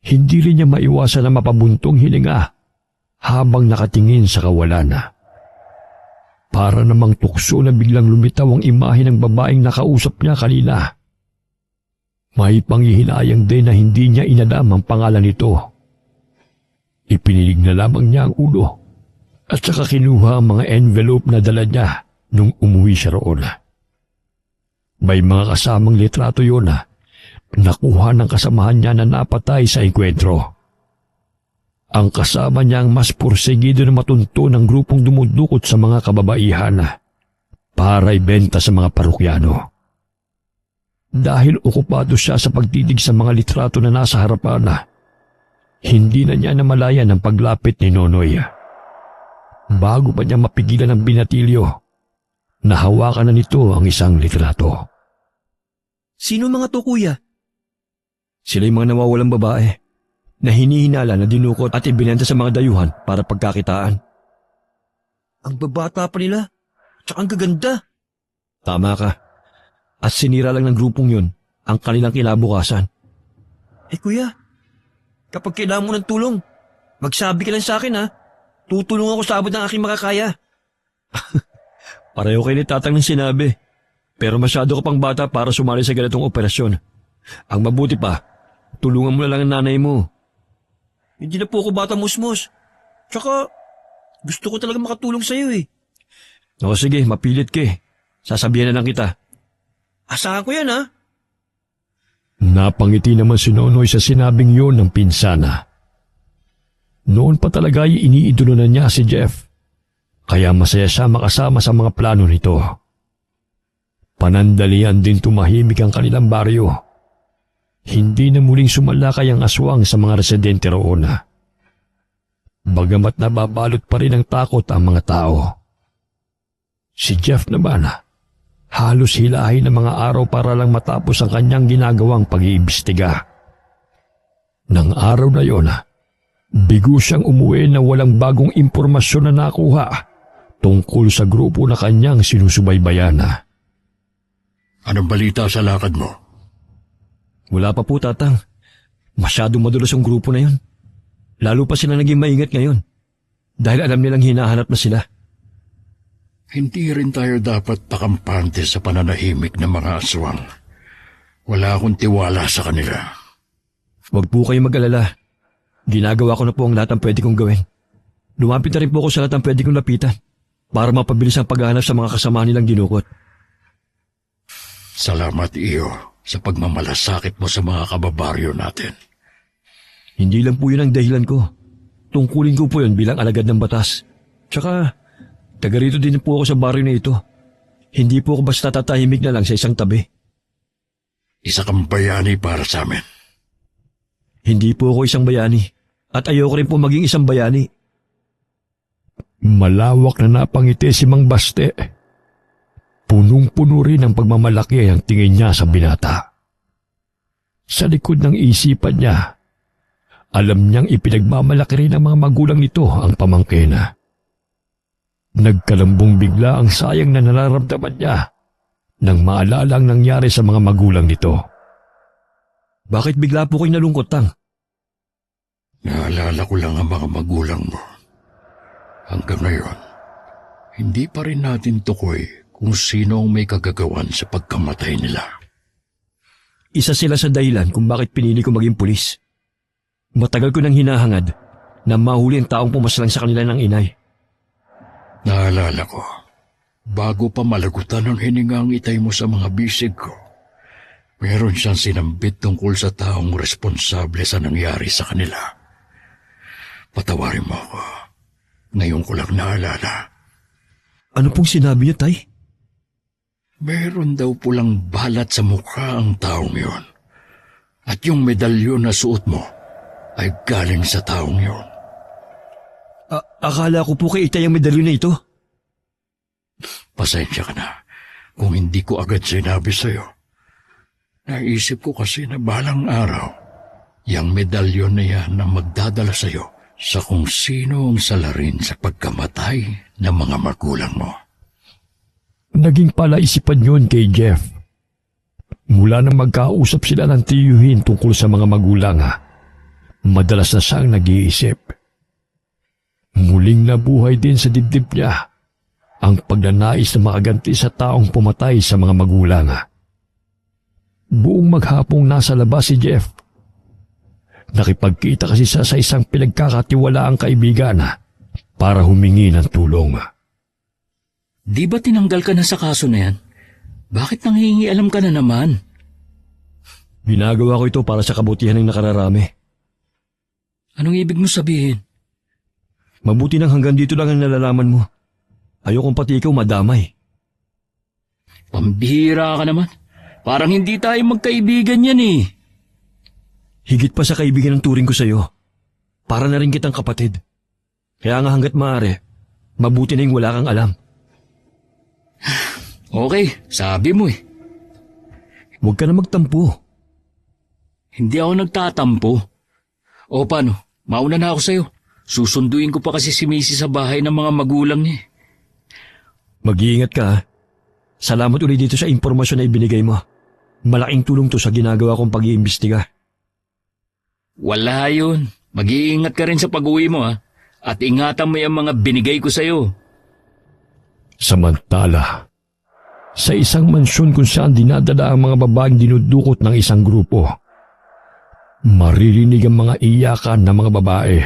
Hindi rin niya maiwasan na mapabuntong hininga habang nakatingin sa kawalan. Para namang tukso na biglang lumitaw ang imahe ng babaeng nakausap niya kanina. May panghihinayang din na hindi niya inadam ang pangalan nito. Ipinilig na lamang niya ang ulo at saka kinuha ang mga envelope na dala niya nung umuwi siya roon. May mga kasamang litrato yun nakuha ng kasamahan niya na napatay sa enkwentro. Ang kasama niya ang mas porsigido na matunto ng grupong dumudukot sa mga kababaihan para ibenta sa mga parukyano. Dahil okupado siya sa pagtitig sa mga litrato na nasa harapan, hindi na niya namalayan ang paglapit ni Nonoy. Bago pa niya mapigilan ang binatilyo, nahawakan na nito ang isang litrato. Sino mga to, kuya? Sila yung mga nawawalang babae na hinihinala na dinukot at ibinenta sa mga dayuhan para pagkakitaan. Ang babata pa nila, tsaka ang gaganda. Tama ka. At sinira lang ng grupong yun ang kanilang kinabukasan. Kuya, kapag kailangan mo ng tulong, magsabi ka lang sa akin Tutulong ako sa abot ng aking makakaya. Pareho kayo ni Tatang ng sinabi. Pero masyado ka pang bata para sumali sa ganitong operasyon. Ang mabuti pa, tulungan mo na lang ang nanay mo. Hindi na po ako bata musmos. Tsaka, gusto ko talaga makatulong sa'yo O sige, mapilit ka Sasabihan na lang kita. Asahan ko yan Napangiti naman si Nonoy sa sinabing yun ng pinsana. Noon pa talaga ay iniidolo na niya si Jeff. Kaya masaya siya makasama sa mga plano nito. Panandalian din tumahimik ang kanilang baryo. Hindi na muling sumalakay ang aswang sa mga residente roon. Bagamat nababalot pa rin ng takot ang mga tao. Si Jeff naman, Halos hilahin ng mga araw para lang matapos ang kanyang ginagawang pag-iimbestiga. Nang araw na yon, bigo siyang umuwi na walang bagong impormasyon na nakuha tungkol sa grupo na kanyang sinusubaybayan. Anong balita sa lakad mo? Wala pa po, Tatang. Masyadong madulas yung grupo na yun. Lalo pa sila naging maingat ngayon. Dahil alam nilang hinahanap na sila. Hindi rin tayo dapat pakampante sa pananahimik ng mga aswang. Wala akong tiwala sa kanila. Huwag po kayong mag-alala. Ginagawa ko na po ang lahat ng pwede kong gawin. Lumapit na rin po ako sa lahat ng pwede kong lapitan para mapabilis ang paghahanap sa mga kasama nilang dinukot. Salamat, Iyo, sa pagmamalasakit mo sa mga kababaryo natin. Hindi lang po yun ang dahilan ko. Tungkulin ko po yun bilang alagad ng batas. Tsaka, taga rito din po ako sa baryo na ito. Hindi po ako basta tatahimik na lang sa isang tabi. Isa kang bayani para sa amin. Hindi po ako isang bayani. At ayoko rin po maging isang bayani. Malawak na napangiti si Mang Baste. Punong-puno rin ang pagmamalaki ang tingin niya sa binata. Sa likod ng isipan niya, alam niyang ipinagmamalaki rin ng mga magulang nito ang pamangkin. Nagkalambong bigla ang sayang na nararamdaman niya nang maalala ang nangyari sa mga magulang nito. Bakit bigla po kayo nalungkot, Tang? Naalala ko lang ang mga magulang mo. Hanggang ngayon, hindi pa rin natin tukoy kung sino ang may kagagawan sa pagkamatay nila. Isa sila sa dahilan kung bakit pinili ko maging pulis. Matagal ko nang hinahangad na mahuli ang taong pumaslang sa kanila ng inay. Naalala ko, bago pa malagutan ng hininga ang itay mo sa mga bisig ko, meron siyang sinambit tungkol sa taong responsable sa nangyari sa kanila. Patawarin mo ako. Ngayon ko lang naalala. Ano pong sinabi niyo, Tay? Meron daw pulang balat sa mukha ang taong yon. At yung medalyon na suot mo ay galing sa taong yon. Akala ko po kay Itay ang medalyon na ito. Pasensya ka na kung hindi ko agad sinabi sa'yo. Naisip ko kasi na balang araw, yung medalyon na yan ang magdadala sa'yo sa kung sino ang salarin sa pagkamatay ng mga magulang mo. Naging palaisipan yun kay Jeff. Mula nang magkausap sila ng tiyuhin tungkol sa mga magulang, madalas na siyang nag-iisip. Muling nabuhay din sa dibdib niya ang pagnanais na makaganti sa taong pumatay sa mga magulang. Buong maghapong nasa labas si Jeff. Nakipagkita kasi siya sa isang pinagkakatiwalaang kaibigan para humingi ng tulong. Di ba tinanggal ka na sa kaso na yan? Bakit nanghihingialam ka na naman? Ginagawa ko ito para sa kabutihan ng nakararami. Anong ibig mo sabihin? Mabuti nang hanggang dito lang ang nalalaman mo. Ayokong pati ikaw madamay. Pambihira ka naman. Parang hindi tayo magkaibigan yan eh. Higit pa sa kaibigan ng turing ko sa iyo. Para na rin kitang kapatid. Kaya nga hanggat maaari, mabuti na yung wala kang alam. Okay, sabi mo eh. Huwag ka na magtampo. Hindi ako nagtatampo. O paano, mauna na ako sa'yo. Susunduin ko pa kasi si Missy sa bahay ng mga magulang niya. Mag-iingat ka ha. Salamat ulit dito sa impormasyon na ibinigay mo. Malaking tulong to sa ginagawa kong pag-iimbestiga. Wala yun. Mag-iingat ka rin sa pag-uwi mo ha. At ingatan mo yung mga binigay ko sa'yo. Samantala, sa isang mansyon kung saan dinadala ang mga babaeng dinudukot ng isang grupo, maririnig ang mga iyakan ng mga babae.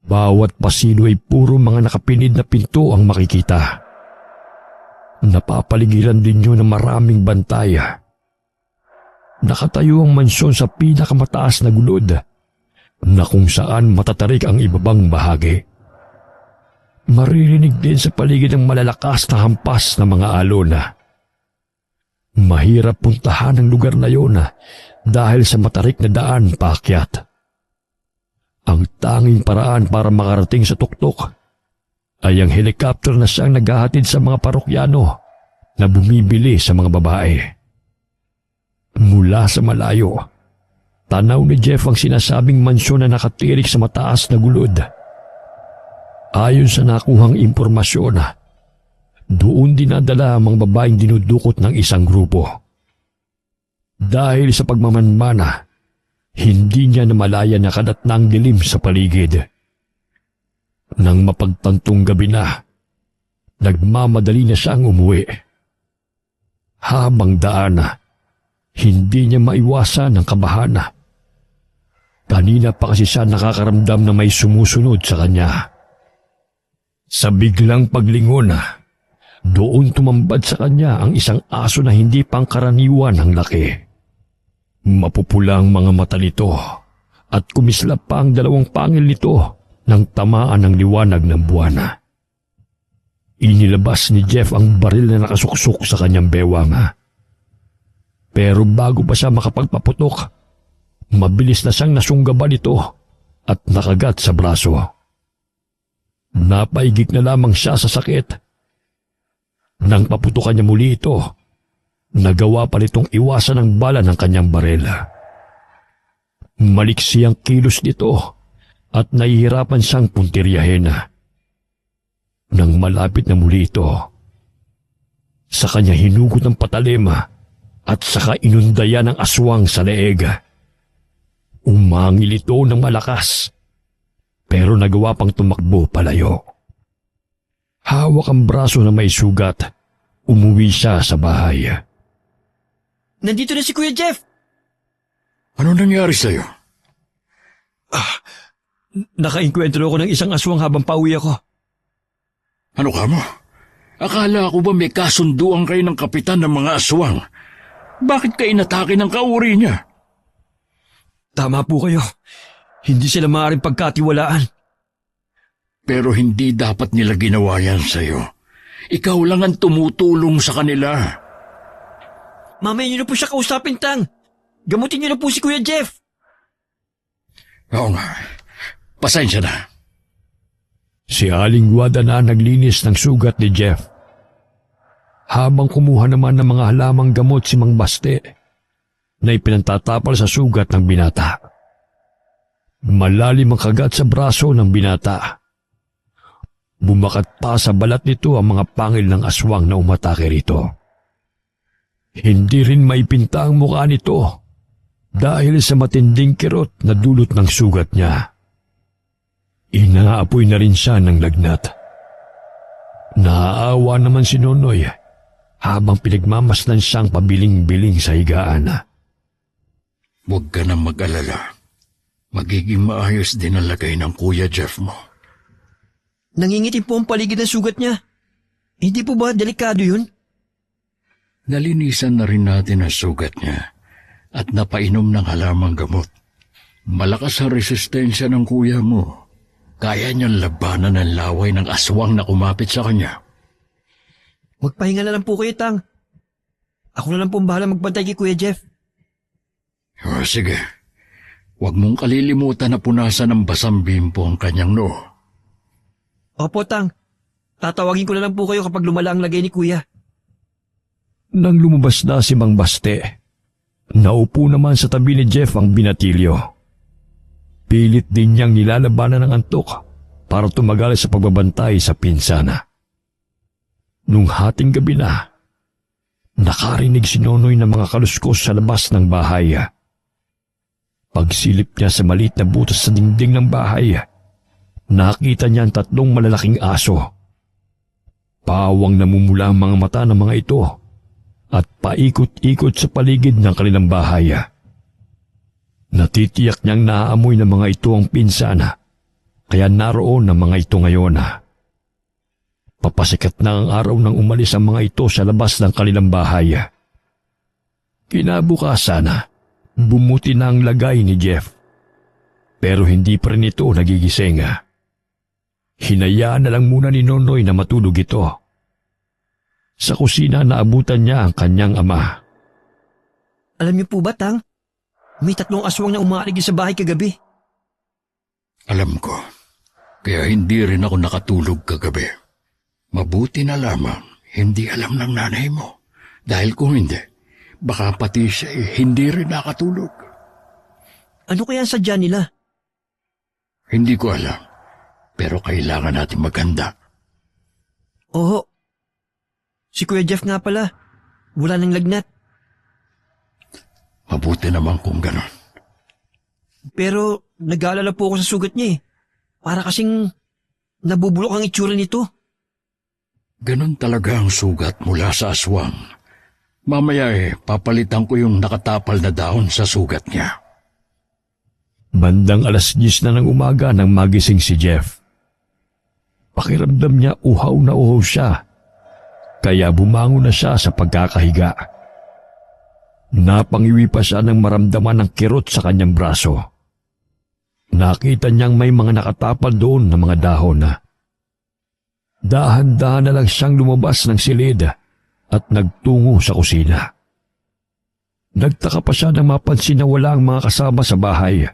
Bawat pasilyo ay puro mga nakapinid na pinto ang makikita. Napapaligiran din yun ng maraming bantay. Nakatayo ang mansyon sa pinakamataas na gulod na kung saan matatarik ang ibabang bahagi. Maririnig din sa paligid ang malalakas na hampas ng mga alon. Mahirap puntahan ang lugar na yun dahil sa matarik na daan paakyat. Ang tanging paraan para makarating sa tuktok ay ang helicopter na siyang naghahatid sa mga parokyano na bumibili sa mga babae. Mula sa malayo, tanaw ni Jeff ang sinasabing mansyon na nakatirik sa mataas na gulod. Ayon sa nakuhang impormasyon, doon dinadala ang mga babaeng dinudukot ng isang grupo. Dahil sa pagmamanmana, hindi niya namalaya na kadat na ang dilim sa paligid. Nang mapagtantong gabi na, nagmamadali na siyang umuwi. Habang daan, hindi niya maiwasan ang kabahan. Kanina pa kasi siya nakakaramdam na may sumusunod sa kanya. Sa biglang paglingon, doon tumambad sa kanya ang isang aso na hindi pangkaraniwan ang laki. Mapupulang mga mata nito at kumislap pa ang dalawang pangil nito nang tamaan ng liwanag ng buwan. Inilabas ni Jeff ang baril na nakasuksok sa kanyang bewang. Pero bago pa siya makapagpaputok, mabilis na siyang nasunggaban ito at nakagat sa braso. Napaigik na lamang siya sa sakit. Nang paputukan niya muli ito, nagawa pa nitong iwasan ang bala ng kanyang baril. Maliksi ang kilos nito at nahihirapan siyang puntiryahin. Nang malapit na muli ito, sa kanya hinugot ng patalim at saka inundaya ng aswang sa leeg. Umangil ito ng malakas, pero nagawa pang tumakbo palayo. Hawak ang braso na may sugat, umuwi siya sa bahay. Nandito na si Kuya Jeff! Ano nangyari sa'yo? Nakainkwentro ako ng isang aswang habang pauwi ako. Ano ka mo? Akala ko ba may kasunduan kayo ng kapitan ng mga aswang? Bakit ka inatake ng kauri niya? Tama po kayo. Hindi sila maaaring pagkatiwalaan. Pero hindi dapat nila ginawa yan sa'yo. Ikaw lang ang tumutulong sa kanila. Mamaya niyo na po siya kausapin, Tang. Gamutin niyo na po si Kuya Jeff. Oo nga. Pasensya na. Si Aling Guada na naglinis ng sugat ni Jeff. Habang kumuha naman ng mga halamang gamot si Mang Baste na ipinantatapal sa sugat ng binata. Malalim ang kagat sa braso ng binata. Bumakat pa sa balat nito ang mga pangil ng aswang na umatake rito. Hindi rin maipinta ang mukha nito dahil sa matinding kirot na dulot ng sugat niya. Inaapoy na rin siya ng lagnat. Naaawa naman si Nonoy habang pinagmamasdan siyang pabiling-biling sa higaan. Huwag ka nang mag-alala. Magiging maayos din ang lagay ng Kuya Jeff mo. Nangingitim po ang paligid ng sugat niya. Hindi po ba delikado yun? Nalinisan na rin natin ang sugat niya at napainom ng halamang gamot. Malakas ang resistensya ng kuya mo. Kaya niyang labanan ang laway ng aswang na kumapit sa kanya. Magpahinga na lang po kayo, Tang. Ako na lang po ang bahala magbantay kay Kuya Jeff. O sige, huwag mong kalilimutan na punasan ng basang bimpo ang kanyang noo. Opo, Tang. Tatawagin ko na lang po kayo kapag lumala ang lagay ni Kuya. Nang lumabas na si Mang Baste, naupo naman sa tabi ni Jeff ang binatilyo. Pilit din niyang nilalabanan ng antok para tumagal sa pagbabantay sa pinsana. Nung hating gabi na, nakarinig si Nonoy ng mga kaluskos sa labas ng bahay. Pagsilip niya sa maliit na butas sa dingding ng bahay, nakita niya ang 3 malalaking aso. Pawang namumula ang mga mata ng mga ito at paikot-ikot sa paligid ng kanilang bahay. Natitiyak niyang naaamoy ng mga ito ang pinsana, kaya naroon ang mga ito ngayon. Papasikat na ang araw nang umalis ang mga ito sa labas ng kanilang bahay. Kinabukasan, bumuti na ang lagay ni Jeff. Pero hindi pa rin ito nagigising. Hinayaan na lang muna ni Nonoy na matulog ito. Sa kusina naabutan niya ang kanyang ama. Alam niyo po ba, Tang? May 3 aswang na umaalig sa bahay kagabi. Alam ko, kaya hindi rin ako nakatulog kagabi. Mabuti na lamang, Hindi alam ng nanay mo. Dahil kung hindi, baka pati siya hindi rin nakatulog. Ano kaya ang sadya nila? Hindi ko alam. Pero kailangan natin maghanda. Oo. Si Kuya Jeff nga pala. Wala nang lagnat. Mabuti naman kung ganon. Pero nag-aalala po ako sa sugat niya eh. Para kasing nabubulok ang itsura nito. Ganon talaga ang sugat mula sa aswang. Mamaya papalitan ko yung nakatapal na dahon sa sugat niya. Bandang 10:00 na ng umaga nang magising si Jeff. Pakiramdam niya uhaw na uhaw siya. Kaya bumangon na siya sa pagkakahiga. Napangiwi pa siya nang maramdaman ng kirot sa kanyang braso. Nakita niyang may mga nakatapal doon na mga dahon na. Dahan-dahan na lang siyang lumabas ng silid at nagtungo sa kusina. Nagtaka pa siya nang mapansin na wala ang mga kasama sa bahay.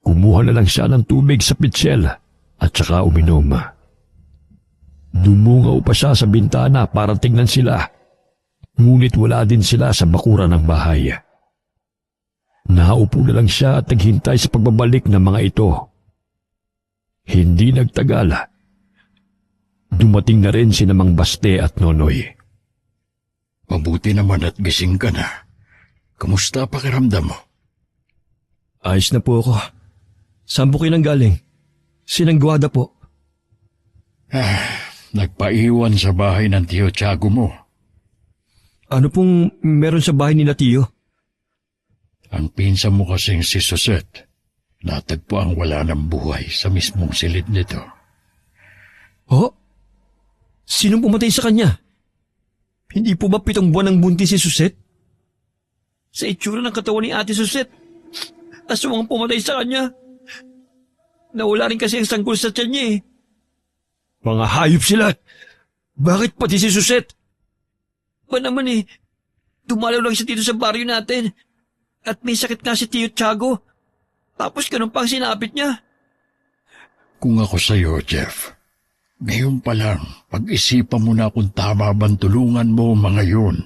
Kumuha na lang siya ng tubig sa pitsel at saka uminom. Dumungaw pa siya sa bintana para tingnan sila, ngunit wala din sila sa bakuran ng bahay. Naupo na lang siya at naghintay sa pagbabalik ng mga ito. Hindi nagtagal. Dumating na rin si Mang Baste at Nonoy. Mabuti naman at gising ka na. Kamusta pakiramdam mo? Ayos na po ako. Saan po kayo nang galing? Sinanggwada po. Nagpaiwan sa bahay ng Tio Tiago mo. Ano pong meron sa bahay nila Tiyo? Ang pinsan mo kasing si Susette, natagpo ang wala ng buhay sa mismong silid nito. Oh? Sinong pumatay sa kanya? Hindi po ba 7 buwan ng buntis si Susette? Sa itsura ng katawan ni Ate Susette, aswang ang pumatay sa kanya. Nawala rin kasi ang sanggol sa tiyan niya eh. Mga hayop sila! Bakit pati si Susette? Ba naman eh, dumalaw lang siya dito sa baryo natin. At may sakit nga si Tio Tiago. Tapos ganun pa ang sinapit niya. Kung ako sa'yo, Jeff, ngayon pa lang, pag-isipan mo na kung tama bang tulungan mo mga yun.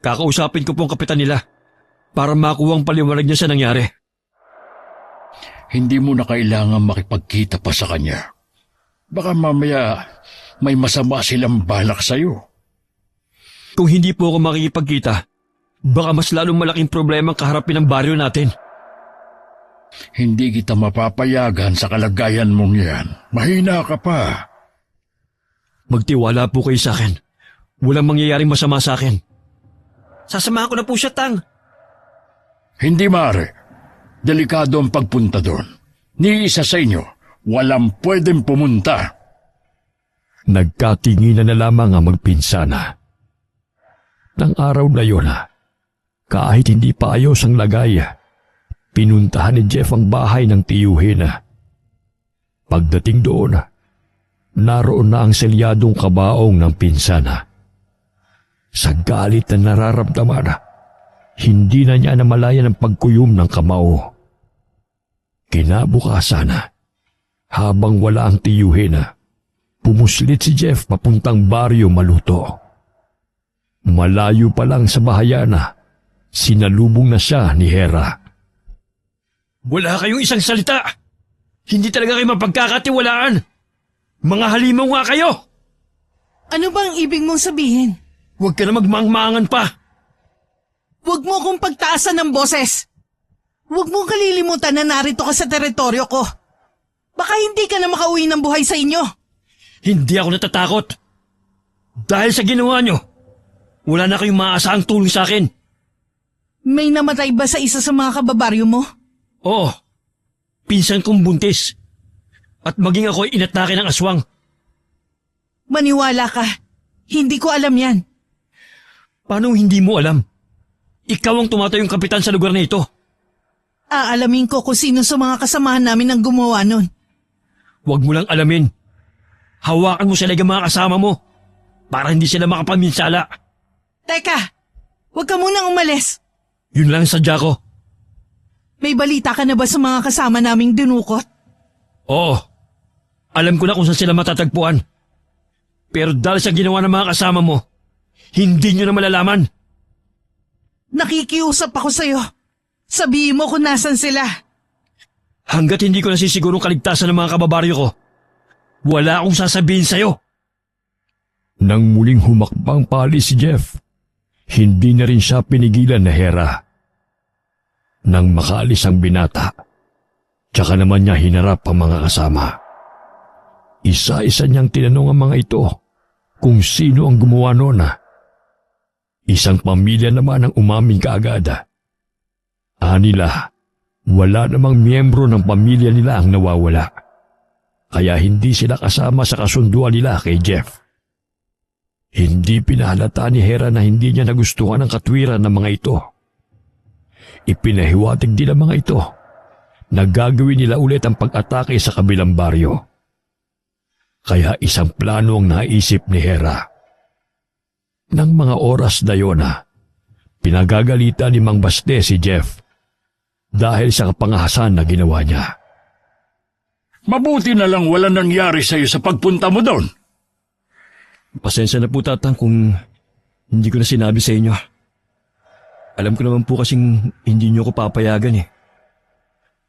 Kakausapin ko po ang kapitan nila para makuha ang paliwanag niya sa nangyari. Hindi mo na kailangan makipagkita pa sa kanya. Baka mamaya may masama silang balak sa'yo. Kung hindi po ako makikipagkita, baka mas lalong malaking problema ang kaharapin ng baryo natin. Hindi kita mapapayagan sa kalagayan mong yan. Mahina ka pa. Magtiwala po kayo sa akin. Walang mangyayaring masama sa akin. Sasamahan ko na po siya, Tang. Hindi maaari. Delikado ang pagpunta doon. Ni isa sa inyo, walang pwedeng pumunta. Nagkatinginan na lamang ang magpinsana. Nang araw na yun, kahit hindi pa ayos ang lagay, pinuntahan ni Jeff ang bahay ng tiyuhin. Pagdating doon, naroon na ang selyadong kabaong ng pinsana. Sa galit na nararamdaman, hindi na niya namalayan ang pagkuyom ng kamao. Kinabukasan, habang wala ang tiyuhin, pumuslit si Jeff papuntang baryo Maluto. Malayo pa lang sa bahayan, sinalubong na siya ni Hera. Wala kayong isang salita! Hindi talaga kayo mapagkakatiwalaan! Mga halimaw nga kayo! Ano bang ibig mong sabihin? Huwag ka na magmangmangan pa! Huwag mo kong pagtaasan ng boses. Huwag mong kalilimutan na narito ka sa teritoryo ko. Baka hindi ka na makauwi ng buhay sa inyo. Hindi ako natatakot. Dahil sa ginawa nyo, wala na kayong maaasahang tulong sa akin. May namatay ba sa isa sa mga kababaryo mo? Oo, pinsan kong buntis. At maging ako ay inatake ng aswang. Maniwala ka. Hindi ko alam yan. Paano hindi mo alam? Ikaw ang tumatayong kapitan sa lugar na ito. Aalamin ko kung sino sa mga kasamahan namin ang gumawa nun. Huwag mo lang alamin. Hawakan mo sila ng mga kasama mo para hindi sila makapaminsala. Teka, huwag ka munang umalis. Yun lang sadya ko. May balita ka na ba sa mga kasama naming dinukot? Oo, alam ko na kung saan sila matatagpuan. Pero dahil sa ginawa ng mga kasama mo, hindi nyo na malalaman. Nakikiusap ako sa'yo. Sabihin mo kung nasan sila. Hanggat hindi ko nasisigurong kaligtasan ng mga kababaryo ko, wala akong sasabihin sa'yo. Nang muling humakbang paalis si Jeff, hindi na rin siya pinigilan na Hera. Nang makaalis ang binata, tsaka naman niya hinarap ang mga kasama. Isa-isa niyang tinanong ang mga ito kung sino ang gumawa noon. Isang pamilya naman ang umaming kaagad. Anila, wala namang miyembro ng pamilya nila ang nawawala. Kaya hindi sila kasama sa kasunduan nila kay Jeff. Hindi pinahalata ni Hera na hindi niya nagustuhan ang katwiran ng mga ito. Ipinahiwatig din ang mga ito na gagawin nila ulit ang pag-atake sa kabilang baryo. Kaya isang plano ang naisip ni Hera. Nang mga oras na yun, pinagagalitan ni Mang Baste si Jeff dahil sa kapangahasan na ginawa niya. Mabuti na lang wala nangyari sa'yo sa pagpunta mo doon. Pasensya na po, Tatang, kung hindi ko na sinabi sa inyo. Alam ko naman po kasing hindi niyo ko papayagan eh.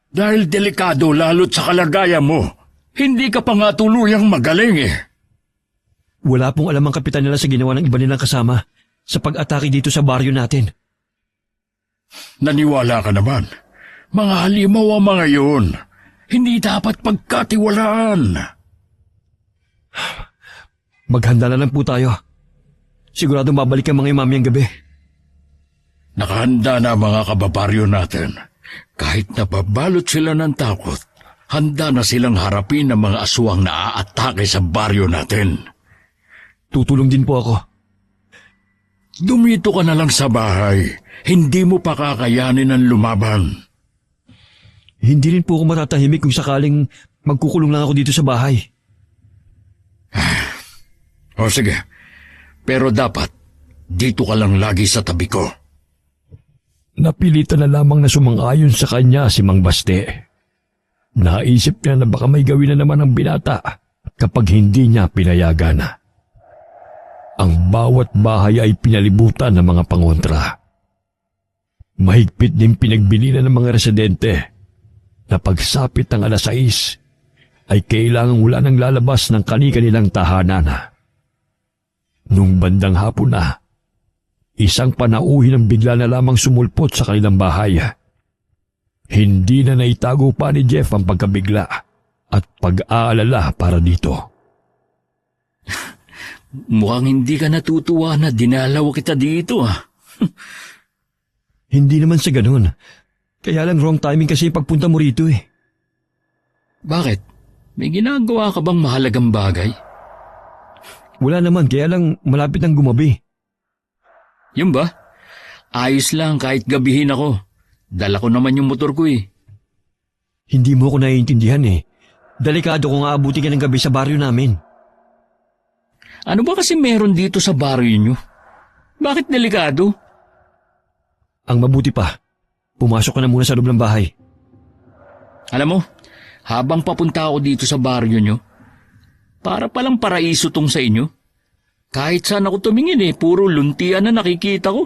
Dahil delikado lalo't sa kalagayan mo, hindi ka pa nga tuluyang magaling eh. Wala pong alam ang kapitan nila sa ginawa ng iba nilang kasama sa pag-atake dito sa baryo natin. Naniwala ka naman. Mga halimaw ang mga yun. Hindi dapat pagkatiwalaan. Maghanda na lang po tayo. Siguradong babalik ang mga imami ang gabi. Nakahanda na ang mga kababaryo natin. Kahit napabalot sila ng takot, handa na silang harapin ang mga aswang na aatake sa baryo natin. Tutulong din po ako. Dumito ka na lang sa bahay. Hindi mo pa kakayanin ang lumaban. Hindi rin po ako matatahimik kung sakaling magkukulong lang ako dito sa bahay. O sige, pero dapat dito ka lang lagi sa tabi ko. Napilitan na lamang na sumang-ayon sa kanya si Mang Baste. Naisip niya na baka may gawin na naman ang binata kapag hindi niya pinayagan. Ang bawat bahay ay pinalibutan ng mga pangontra. Mahigpit din pinagbilinan ng mga residente na pagsapit ng 6 ay kailangang wala nang lalabas ng kani-kanilang tahanan. Nung bandang hapon na, isang panauhin ang bigla na lamang sumulpot sa kanilang bahay. Hindi na naitago pa ni Jeff ang pagkabigla at pag-aalala para dito. Mukhang hindi ka natutuwa na dinalaw kita dito Hindi naman sa ganun. Kaya lang wrong timing kasi pagpunta mo rito eh. Bakit? May ginagawa ka bang mahalagang bagay? Wala naman, kaya lang malapit ng gumabi. Yun ba? Ayos lang kahit gabihin ako. Dala ko naman yung motor ko eh. Hindi mo ko naiintindihan eh. Delikado kung aabuti ka ng gabi sa baryo namin. Ano ba kasi meron dito sa baryo nyo? Bakit delikado? Ang mabuti pa, pumasok ka na muna sa loob ng bahay. Alam mo, habang papunta ako dito sa baryo nyo, para palang paraiso tong sa inyo. Kahit saan ako tumingin puro luntian na nakikita ko.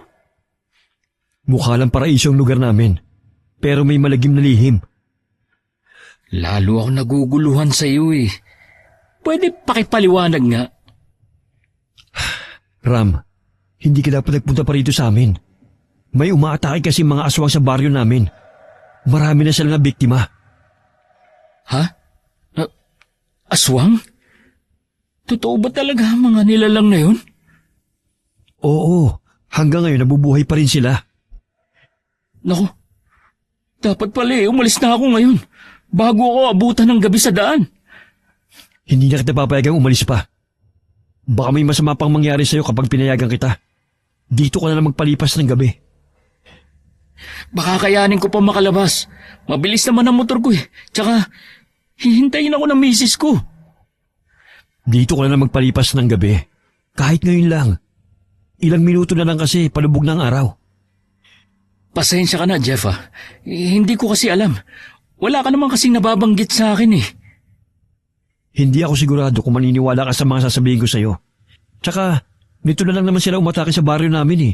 Mukha lang paraiso ang lugar namin, pero may malagim na lihim. Lalo ako naguguluhan sa iyo Pwede pakipaliwanag nga. Ram, hindi ka dapat nagpunta pa rito sa amin. May umaatake kasi mga aswang sa baryo namin. Marami na silang na biktima. Ha? Aswang? Totoo ba talaga ang mga nilalang na yun? Oo, hanggang ngayon nabubuhay pa rin sila. Naku, dapat pala umalis na ako ngayon bago ako abutan ng gabi sa daan. Hindi na kita papayagang umalis pa. Baka may masama pang mangyari sa'yo kapag pinayagan kita. Dito ka na lang magpalipas ng gabi. Baka kayanin ko pa makalabas. Mabilis naman ang motor ko Tsaka, hihintayin ako ng misis ko. Dito ka na lang magpalipas ng gabi. Kahit ngayon lang. Ilang minuto na lang kasi palubog ng araw. Pasensya ka na, Jeff Hindi ko kasi alam. Wala ka naman kasing nababanggit sa akin Hindi ako sigurado kung maniniwala ka sa mga sasabihin ko sa'yo. Tsaka, nito na lang naman sila umatake sa baryo namin eh.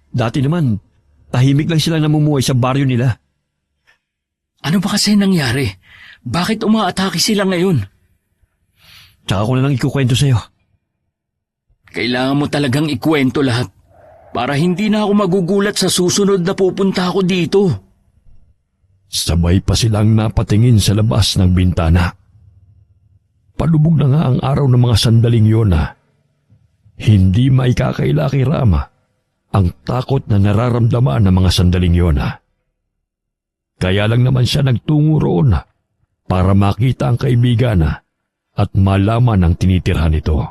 Dati naman, tahimik lang sila namumuhay sa baryo nila. Ano ba kasi nangyari? Bakit umaatake sila ngayon? Tsaka ko na lang ikukwento sa'yo. Kailangan mo talagang ikwento lahat para hindi na ako magugulat sa susunod na pupunta ako dito. Sabay pa silang napatingin sa labas ng bintana. Palubog na nga ang araw ng mga sandaling yon na hindi maikakaila kay Rama ang takot na nararamdaman ng mga sandaling yon na. Kaya lang naman siya nagtungo roon para makita ang kaibigan at malaman ang tinitirhan nito.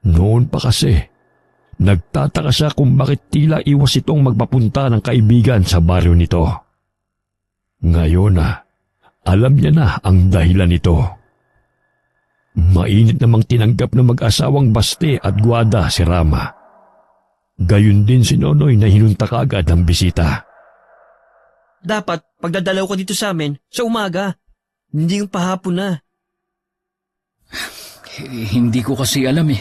Noon pa kasi, nagtataka siya kung bakit tila iwas itong magpapunta ng kaibigan sa baryo nito. Ngayon alam niya na ang dahilan nito. Mainit namang tinanggap ng mag-asawang Baste at Guada si Rama. Gayun din si Nonoy na hinunta kaagad ang bisita. Dapat, pagdadalaw ko dito sa amin, sa umaga. Hindi yung pahapon na. Hindi ko kasi alam eh.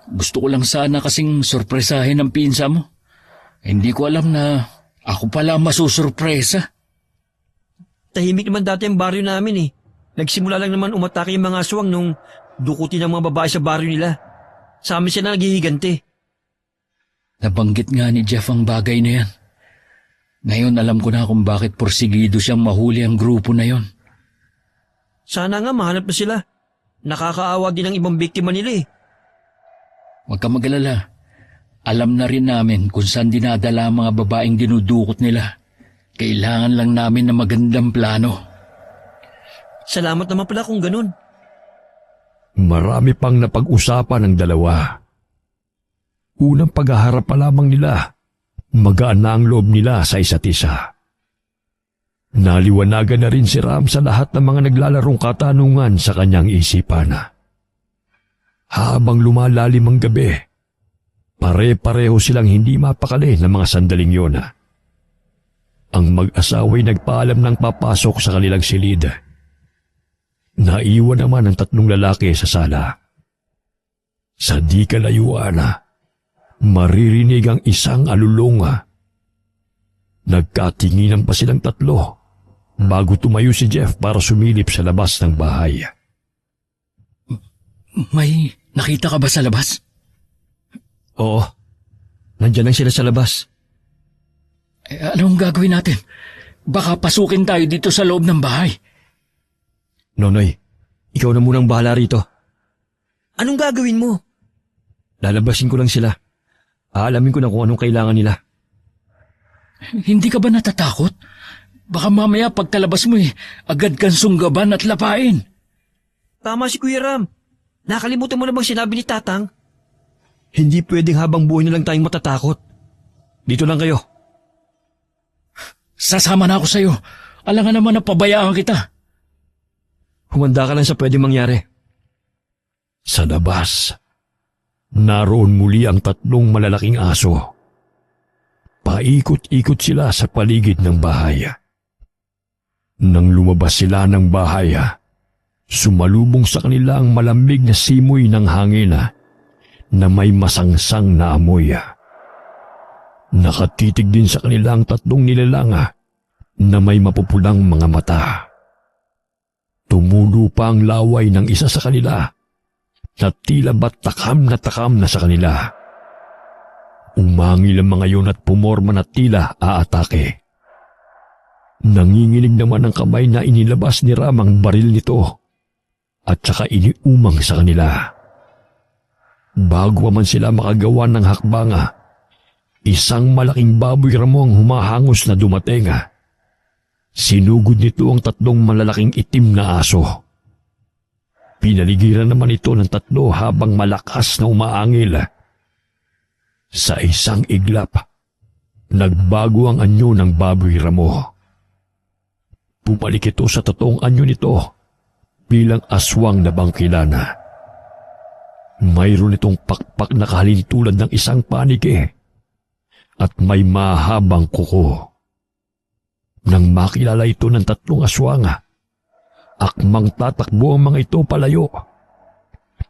Gusto ko lang sana kasing sorpresahin ang pinsa mo. Hindi ko alam na ako pala masusurpresa. Tahimik naman dati ang baryo namin eh. Nagsimula lang naman umatake yung mga aswang nung dukutin ang mga babae sa baryo nila. Sa amin sila naghihigante. Nabanggit nga ni Jeff ang bagay na yan. Ngayon alam ko na kung bakit porsigido siyang mahuli ang grupo na yon. Sana nga mahanap na sila. Nakakaawa din ang ibang biktima nila eh. Huwag ka mag-alala. Alam na rin namin kung saan dinadala ang mga babaeng dinudukot nila. Kailangan lang namin ng magandang plano. Salamat naman pala kung ganun. Marami pang napag-usapan ng dalawa. Unang paghaharap pa lamang nila, magaan na ang loob nila sa isa't isa. Naliwanagan na rin si Ram sa lahat ng mga naglalarong katanungan sa kanyang isipan. Habang lumalalim ang gabi, pare-pareho silang hindi mapakali ng mga sandaling yon. Ang mag-asawa'y nagpaalam ng papasok sa kanilang silid. Naiwan naman ang 3 lalaki sa sala. Sa di kalayuan, maririnig ang isang alulunga. Nagkatinginan pa silang 3 bago tumayo si Jeff para sumilip sa labas ng bahay. May nakita ka ba sa labas? Oo. Nandiyan lang sila sa labas. Anong gagawin natin? Baka pasukin tayo dito sa loob ng bahay. Nonoy, ikaw na munang bahala rito. Anong gagawin mo? Lalabasin ko lang sila. Aalamin ko na kung anong kailangan nila. Hindi ka ba natatakot? Baka mamaya pagkalabas mo agad kang sunggaban at lapain. Tama si Kuya Ram. Nakalimutan mo na bang sinabi ni Tatang? Hindi pwedeng habang buhay na lang tayong matatakot. Dito lang kayo. Sasama na ako sa'yo. Alangan naman na pabayaan kita. Humanda ka lang sa pwedeng mangyari. Sa labas, naroon muli ang 3 malalaking aso. Paikot-ikot sila sa paligid ng bahay. Nang lumabas sila ng bahay, sumalubong sa kanila ang malamig na simoy ng hangin na may masangsang na amoy. Nakatitig din sa kanila ang 3 nilalang na may mapupulang mga mata. Tumulo pa ang laway ng isa sa kanila na tila ba't takam na sa kanila. Umangil ang mga yun at pumorma na tila aatake. Nanginginig naman ang kamay na inilabas ni Ram ang baril nito at saka iniumang sa kanila. Bago man sila makagawa ng hakbanga, isang malaking baboy ramo ang humahangos na dumating. Sinugod nito ang 3 malalaking itim na aso. Pinaligiran naman ito ng 3 habang malakas na umaangil. Sa isang iglap, nagbago ang anyo ng baboy ramo. Pumalik ito sa totoong anyo nito bilang aswang na bangkilana. Mayroon itong pakpak na kahalintulad ng isang panike at may mahabang kuko. Nang makilala ito ng 3 aswang, Akmang tatakbo ang mga ito palayo.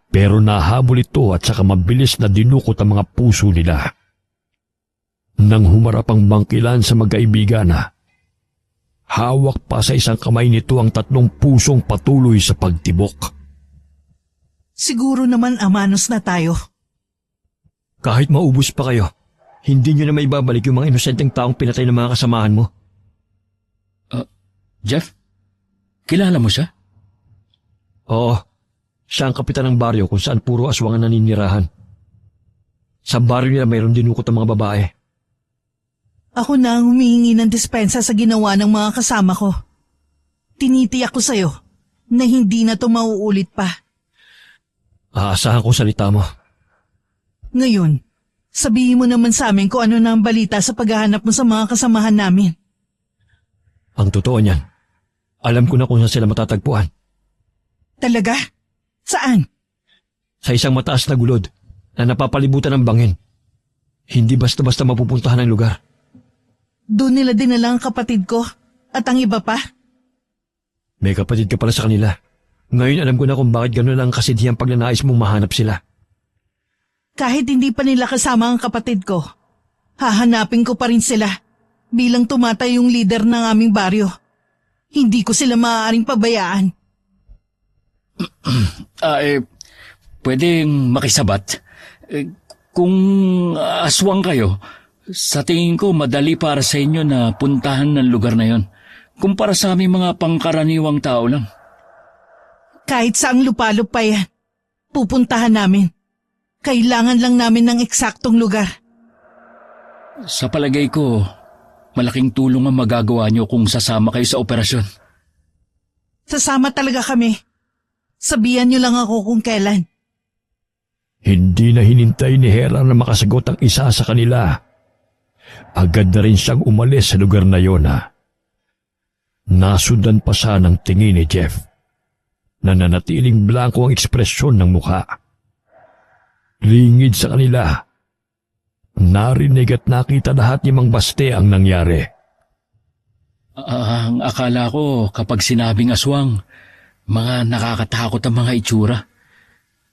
Pero nahabol ito at saka mabilis na dinukot ang mga puso nila. Nang humarap ang bangkilan sa magkaibigan, hawak pa sa isang kamay nito ang 3 pusong patuloy sa pagtibok. Siguro naman amanos na tayo. Kahit maubos pa kayo, hindi nyo na maibabalik yung mga inosenteng taong pinatay ng mga kasamahan mo. Jeff, kilala mo siya? Oo, siya ang kapitan ng baryo kung saan puro aswang ang naninirahan. Sa baryo nila mayroon dinukot ang mga babae. Ako na ang humihingi ng dispensa sa ginawa ng mga kasama ko. Tinitiyak ko sa'yo na hindi na to mauulit pa. Aasahan ko salita mo. Ngayon, sabihin mo naman sa amin kung ano na ang balita sa paghahanap mo sa mga kasamahan namin. Ang totoo niyan, alam ko na kung saan sila matatagpuan. Talaga? Saan? Sa isang mataas na gulod na napapalibutan ng bangin. Hindi basta-basta mapupuntahan ang lugar. Doon nila dinala ang kapatid ko at ang iba pa. May kapatid ka pala sa kanila. Ngayon alam ko na kung bakit gano'n ang kasidhiyang pagnanais mong mahanap sila. Kahit hindi pa nila kasama ang kapatid ko, hahanapin ko pa rin sila bilang tumatay yung leader ng aming baryo. Hindi ko sila maaaring pabayaan. Pwedeng makisabat. Kung aswang kayo, sa tingin ko madali para sa inyo na puntahan ng lugar na yon. Kumpara sa aming mga pangkaraniwang tao lang. Kahit saang lupalop pa yan, pupuntahan namin. Kailangan lang namin ng eksaktong lugar. Sa palagay ko, malaking tulong ang magagawa nyo kung sasama kayo sa operasyon. Sasama talaga kami. Sabihan nyo lang ako kung kailan. Hindi na hinintay ni Hera na makasagot ang isa sa kanila. Agad na rin siyang umalis sa lugar na yon. Nasundan pa siya ng tingin ni Jeff. Nananatiling blanko ang ekspresyon ng mukha. Lingid sa kanila. Narinig at nakita lahat ni Mang Baste ang nangyari. Ang akala ko kapag sinabing aswang, mga nakakatakot ang mga itsura.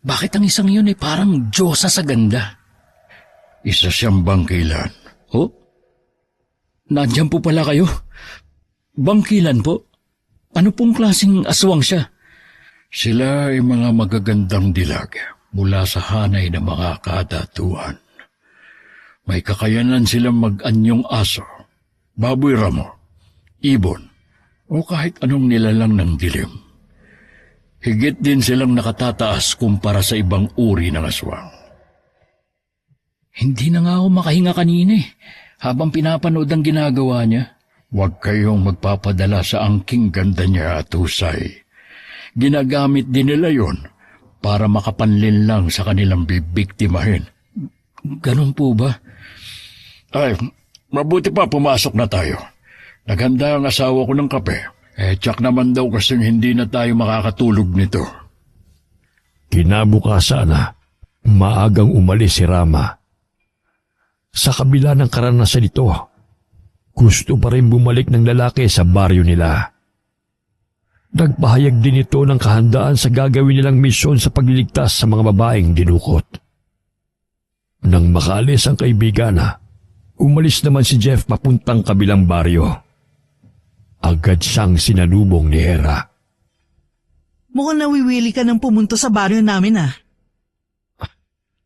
Bakit ang isang yun ay parang Diyosa sa ganda? Isa siyang bangkilan. Oh? Nandiyan po pala kayo? Bangkilan po? Ano pong klaseng aswang siya? Sila ay mga magagandang dilag mula sa hanay ng mga kadatuan. May kakayanan silang mag-anyong aso, baboy ramo, ibon, o kahit anong nilalang ng dilim. Higit din silang nakatataas kumpara sa ibang uri ng aswang. Hindi na nga ako makahinga kanina habang pinapanood ang ginagawa niya. Huwag kayong magpapadala sa angking ganda niya at husay. Ginagamit din nila yon para makapanlin lang sa kanilang bibiktimahin. Ganun po ba? Ay, mabuti pa pumasok na tayo. Naghanda ang asawa ko ng kape. Tsak naman daw kasing hindi na tayo makakatulog nito. Kinabukasan maagang umalis si Rama. Sa kabila ng karanasan nito, gusto pa rin bumalik ng lalaki sa baryo nila. Nagpahayag din ito ng kahandaan sa gagawin nilang misyon sa pagliligtas sa mga babaeng dinukot. Nang makaalis ang kaibigan, umalis naman si Jeff papuntang kabilang baryo. Agad siyang sinalubong ni Hera. Mukhang nawiwili ka ng pumunto sa baryo namin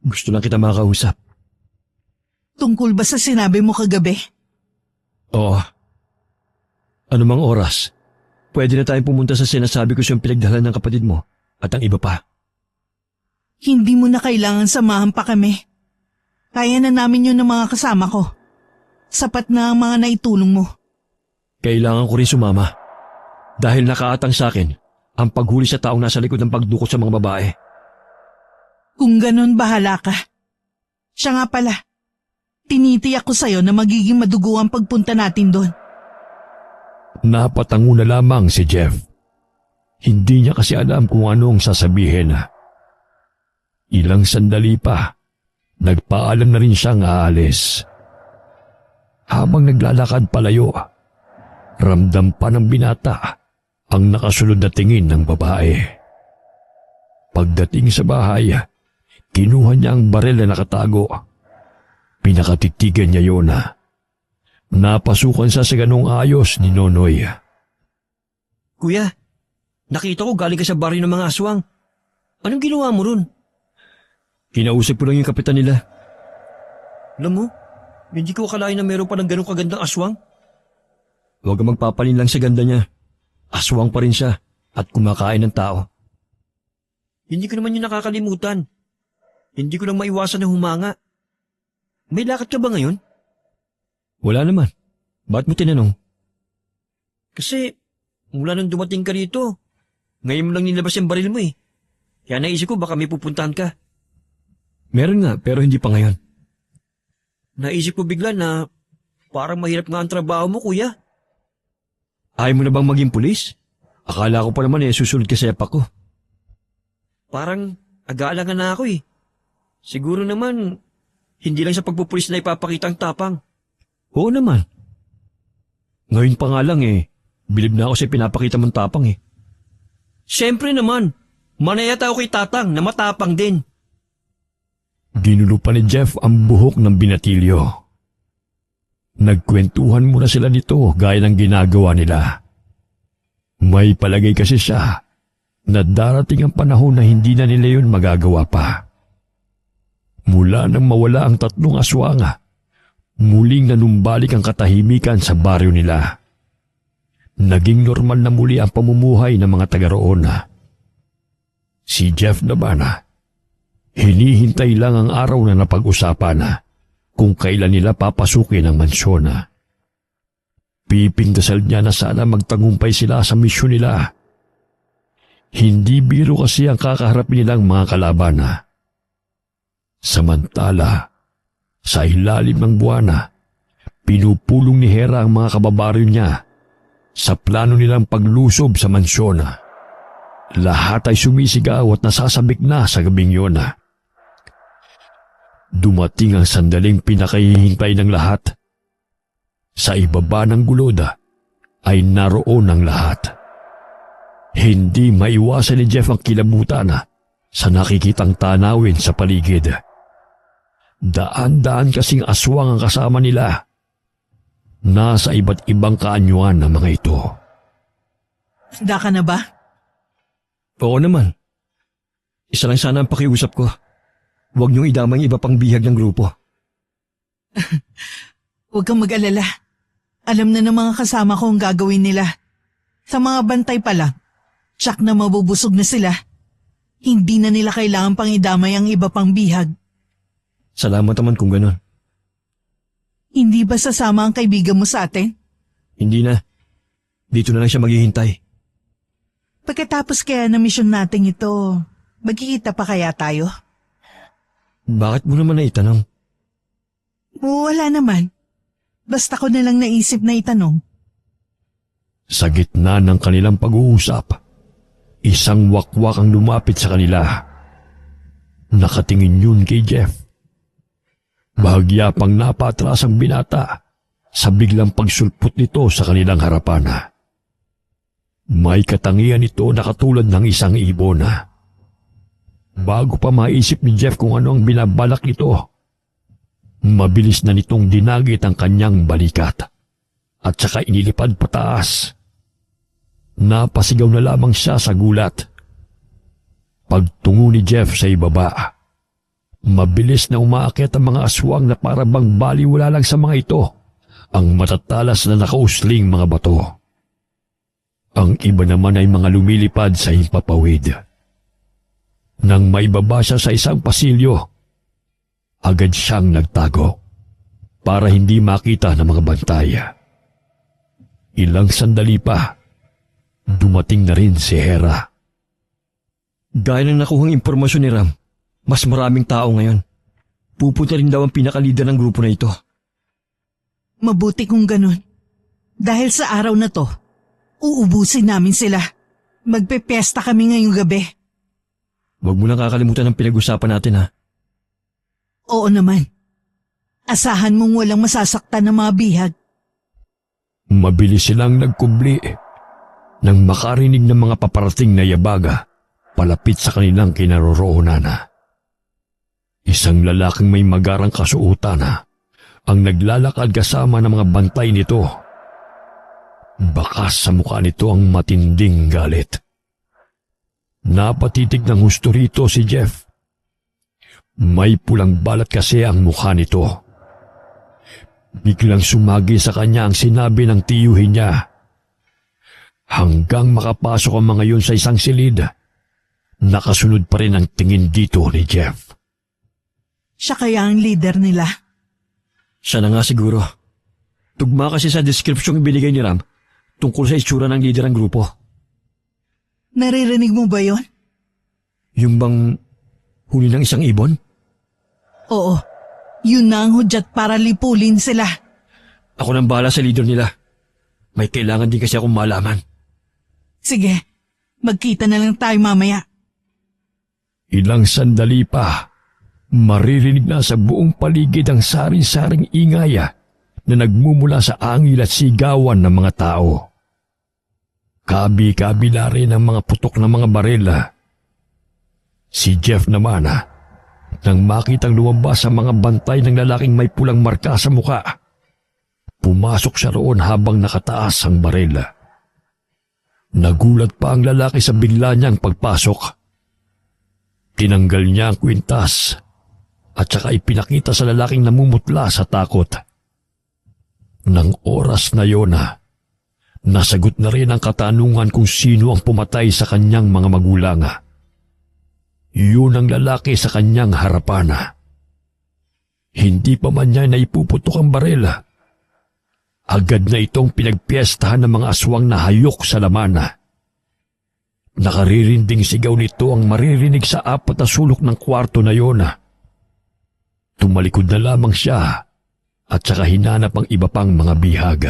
Gusto lang kita makausap. Tungkol ba sa sinabi mo kagabi? Oo. Anumang oras, pwede na tayong pumunta sa sinasabi ko siyang pinagdalan ng kapatid mo at ang iba pa. Hindi mo na kailangan samahan pa kami. Kaya na namin yun ng mga kasama ko. Sapat na ang mga naitulong mo. Kailangan ko rin sumama. Dahil nakaatang sa akin ang paghuli sa taong nasa likod ng pagdukot sa mga babae. Kung ganon, bahala ka. Siya nga pala. Tinitiyak ko sa'yo na magiging madugo ang pagpunta natin doon. Napatango na lamang si Jeff. Hindi niya kasi alam kung anong sasabihin. Ilang sandali pa, nagpaalam na rin siyang aalis. Habang naglalakad palayo, ramdam pa ng binata ang nakasunod na tingin ng babae. Pagdating sa bahay, kinuha niya ang barel na nakatago. Pinakatitigan niya yun. Napasukan sa ganong ayos ni Nonoy. Kuya, nakita ko galing ka sa baryo ng mga aswang. Anong ginawa mo ron? Kinausap ko lang yung kapitan nila. Alam mo, hindi ko akalain na meron pa ng ganong kagandang aswang. Huwag kang magpapalin lang sa ganda niya. Aswang pa rin siya at kumakain ng tao. Hindi ko naman yun nakakalimutan. Hindi ko lang maiwasan na humanga. May lakad ka ba ngayon? Wala naman. Ba't mo tinanong? Kasi mula nung dumating ka rito, ngayon mo lang nilabas yung baril mo eh. Kaya naisip ko baka may pupuntahan ka. Meron nga pero hindi pa ngayon. Naisip ko bigla na parang mahirap nga ang trabaho mo, kuya. Ayaw mo na bang maging pulis? Akala ko pa naman susunod ka sa epak ko. Parang aga-alangan na ako eh. Siguro naman, hindi lang sa pagpupulis na ipapakita ang tapang. Oo naman. Ngayon pa nga lang bilib na ako sa pinapakita mong tapang eh. Siyempre naman, manayata ako kay tatang na matapang din. Ginulo pa ni Jeff ang buhok ng binatilyo. Nagkwentuhan muna sila nito gaya ng ginagawa nila. May palagay kasi siya na darating ang panahon na hindi na nila yun magagawa pa. Mula nang mawala ang tatlong aswang, muling nanumbalik ang katahimikan sa baryo nila. Naging normal na muli ang pamumuhay ng mga taga roon. Si Jeff naman, hinihintay lang ang araw na napag-usapan kung kailan nila papasukin ang mansyon. Pipindasal niya na sana magtagumpay sila sa misyon nila. Hindi biro kasi ang kakaharapin nilang mga kalaban. Samantala, sa ilalim ng buwan, pinupulong ni Hera ang mga kababaryo niya sa plano nilang paglusob sa mansyon. Lahat ay sumisigaw at nasasabik na sa gabing yun. Dumating ang sandaling pinakahihintay ng lahat. Sa ibaba ng gulod ay naroon ang lahat. Hindi maiwasan ni Jeff ang kilabutan sa nakikitang tanawin sa paligid. Daan-daan kasing aswang ang kasama nila. Nasa iba't ibang kaanyuan ng mga ito. Handa ka na ba? Oo naman. Isa lang sana ang pakiusap ko. Huwag niyong idamay ang iba pang bihag ng grupo. Huwag kang mag-alala. Alam na ng mga kasama ko ang gagawin nila. Sa mga bantay pa lang, tsak na mabubusog na sila. Hindi na nila kailangan pang idamay ang iba pang bihag. Salamat naman kung ganun. Hindi ba sasama ang kaibigan mo sa atin? Hindi na. Dito na lang siya maghihintay. Pagkatapos kaya na misyon natin ito, magkikita pa kaya tayo? Bakit mo naman naitanong? Wala naman. Basta ko na lang naisip na itanong. Sa gitna ng kanilang pag-uusap, isang wakwak ang lumapit sa kanila. Nakatingin yun kay Jeff. Bahagya pang napatras ang binata sa biglang pagsulpot nito sa kanilang harapan. May katangian ito na katulad ng isang ibon. Bago pa maisip ni Jeff kung ano ang binabalak nito, mabilis na nitong dinagit ang kanyang balikat at saka inilipad pataas. Napasigaw na lamang siya sa gulat. Pagtungo ni Jeff sa ibaba, mabilis na umaakyat ang mga aswang na para bang baliwala lang sa mga ito ang matatalas na nakausling mga bato. Ang iba naman ay mga lumilipad sa himpapawid. Nang maibaba siya sa isang pasilyo, agad siyang nagtago para hindi makita ng mga bantay. Ilang sandali pa, dumating na rin si Hera. Gaya ng nakuhang impormasyon ni Ram, mas maraming tao ngayon. Pupunta rin daw ang pinakalider ng grupo na ito. Mabuti kung ganun. Dahil sa araw na to, uubusin namin sila. Magpepiesta kami ngayong gabi. Huwag mo nang kakalimutan ang pinag-usapan natin ha. Oo naman. Asahan mong walang masasaktan ng mga bihag. Mabilis silang nagkubli nang makarinig ng mga paparating na yabaga palapit sa kanilang kinaroroonan. Isang lalaking may magarang kasuotan ang naglalakad kasama ng mga bantay nito. Bakas sa mukha nito ang matinding galit. Napatitig ng husto rito si Jeff. May pulang balat kasi ang mukha nito. Biglang sumagi sa kanya ang sinabi ng tiyuhin niya. Hanggang makapasok ang mga yun sa isang silid, nakasunod pa rin ang tingin dito ni Jeff. Siya kaya ang leader nila? Siya na nga siguro. Tugma kasi sa description ibinigay ni Ram tungkol sa itsura ng leader ng grupo. Naririnig mo ba yon? Yung bang huli ng isang ibon? Oo. Yun na ang hudyat para lipulin sila. Ako nang bahala sa leader nila. May kailangan din kasi akong malaman. Sige, magkita na lang tayo mamaya. Ilang sandali pa, maririnig na sa buong paligid ang sari-saring ingaya na nagmumula sa angil at sigawan ng mga tao. Kabi-kabila rin ang mga putok ng mga barela. Si Jeff naman, nang makitang lumabas ang mga bantay ng lalaking may pulang marka sa mukha, pumasok siya roon habang nakataas ang barela. Nagulat pa ang lalaki sa bigla niyang pagpasok. Tinanggal niya ang kwintas at saka ipinakita sa lalaking namumutla sa takot. Nang oras na yon, nasagot na rin ang katanungan kung sino ang pumatay sa kanyang mga magulang. Yun ang lalaki sa kanyang harapan. Hindi pa man niya naipuputok ang barela. Agad na itong pinagpiestahan ng mga aswang na hayok sa laman. Nakaririnding sigaw nito ang maririnig sa apat na sulok ng kwarto na yon. Tumalikod na lamang siya at saka hinanap ang iba pang mga bihag.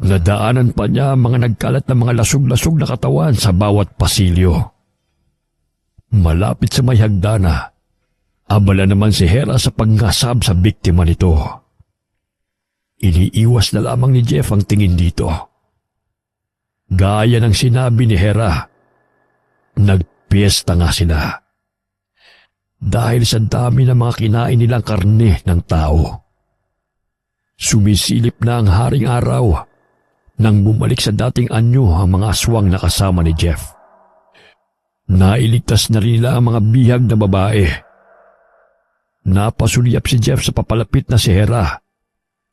Nadaanan pa niya ang mga nagkalat na mga lasog-lasog na katawan sa bawat pasilyo. Malapit sa may hagdana, abala naman si Hera sa pagngasab sa biktima nito. Iniiwas na lamang ni Jeff ang tingin dito. Gaya ng sinabi ni Hera, nagpiesta nga sila. Dahil sa dami ng mga kinain nilang karne ng tao. Sumisilip na ang haring araw nang bumalik sa dating anyo ang mga aswang na kasama ni Jeff. Nailigtas na rin nila ang mga bihag na babae. Napasulyap si Jeff sa papalapit na si Hera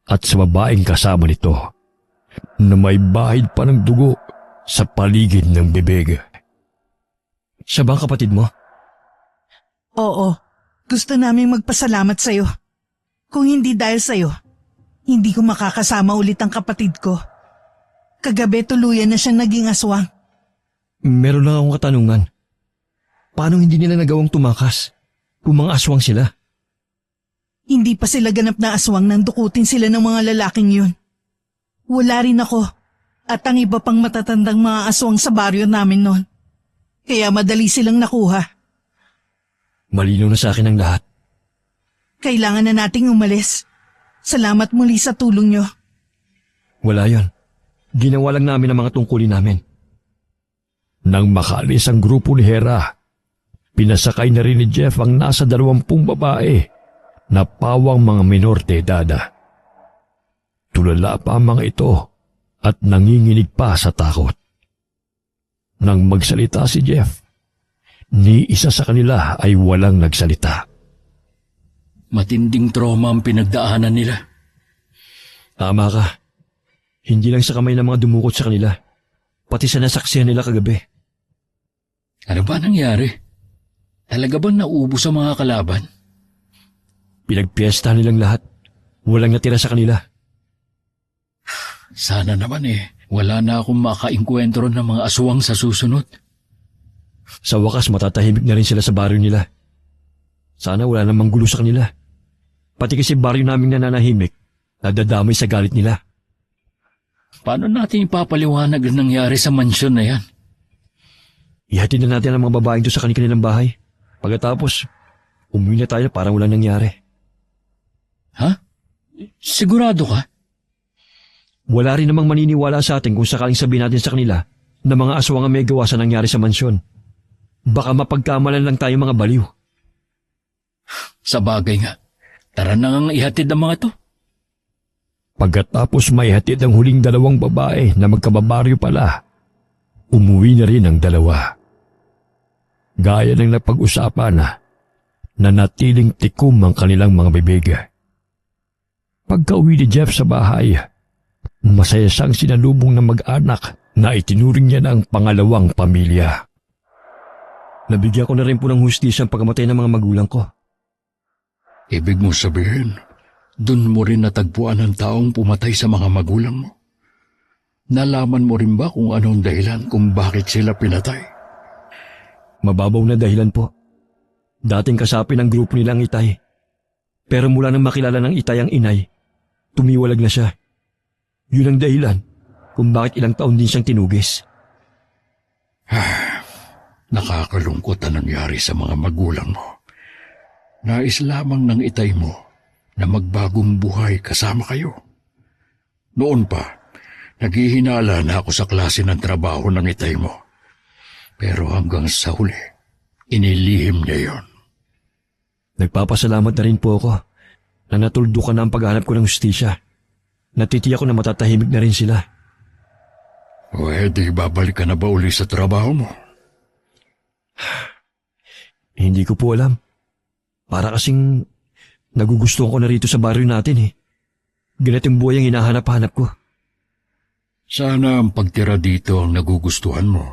at sa babaeng kasama nito na may bahid pa ng dugo sa paligid ng bibig. Siya ba ang kapatid mo? Oo, gusto naming magpasalamat sa'yo. Kung hindi dahil sa'yo, hindi ko makakasama ulit ang kapatid ko. Kagabi tuluyan na siyang naging aswang. Meron lang akong katanungan. Paano hindi nila nagawang tumakas kung mga aswang sila? Hindi pa sila ganap na aswang nang dukutin sila ng mga lalaking yun. Wala rin ako at ang iba pang matatandang mga aswang sa baryo namin noon. Kaya madali silang nakuha. Malinaw na sa akin ang lahat. Kailangan na nating umalis. Salamat muli sa tulong nyo. Wala yon. Ginawa lang namin ang mga tungkulin namin. Nang makaalis ang grupo ni Hera, pinasakay na rin ni Jeff ang nasa 20 babae na pawang mga minor de edad. Tulala pa ang mga ito at nanginginig pa sa takot. Nang magsalita si Jeff, ni isa sa kanila ay walang nagsalita. Matinding trauma ang pinagdaanan nila. Tama ka. Hindi lang sa kamay ng mga dumukot sa kanila, pati sa nasaksihan nila kagabi. Ano ba nangyari? Talaga bang naubos ang mga kalaban? Pinagpiestahan nilang lahat. Walang natira sa kanila. Sana naman wala na akong makainkwentro ng mga aswang sa susunod. Sa wakas matatahimik na rin sila sa baryo nila. Sana wala namang gulo sa kanila. Pati kasi baryo naming nananahimik, nadadamay sa galit nila. Paano natin ipapaliwanag ang nangyari sa mansyon na yan? Ihatid na natin ang mga babaeng doon sa kanilang bahay. Pagkatapos, umuwi na tayo parang walang nangyari. Ha? Sigurado ka? Wala rin namang maniniwala sa atin kung sakaling sabihin natin sa kanila na mga aswang ang may gawa sa nangyari sa mansyon. Baka mapagkamalan lang tayo mga baliw. Sa bagay nga, tara na ngang ihatid ang mga to. Pagkatapos maihatid ang huling dalawang babae na magkababaryo pala, umuwi na rin ang dalawa. Gaya ng napag-usapan na nanatiling tikom ang kanilang mga bibig. Pagka-uwi ni Jeff sa bahay, masaya siyang sinalubong ng mag-anak na itinuring niya ng pangalawang pamilya. Nabigyan ko na rin po ng hustisya ang pagkamatay ng mga magulang ko. Ibig mo sabihin, dun mo rin natagpuan ang taong pumatay sa mga magulang mo? Nalaman mo rin ba kung anong dahilan kung bakit sila pinatay? Mababaw na dahilan po. Dating kasapi ng grupo nilang Itay. Pero mula nang makilala ng Itay ang inay, tumiwalag na siya. Yun ang dahilan kung bakit ilang taon din siyang tinugis. Nakakalungkot ang nangyari sa mga magulang mo. Nais lamang ng Itay mo na magbagong buhay kasama kayo. Noon pa, naghihinala na ako sa klase ng trabaho ng Itay mo. Pero hanggang sa huli, inilihim niya yon. Nagpapasalamat na rin po ako na natuldukan na ang paghanap ko ng hustisya. Natitiyak ko na matatahimik na rin sila. O di babalik ka na ba uli sa trabaho mo? Hindi ko po alam. Para kasing nagugustuhan ko na rito sa baryo natin eh. Ganitong buhay ang hinahanap-hanap ko. Sana ang pagtira dito ang nagugustuhan mo.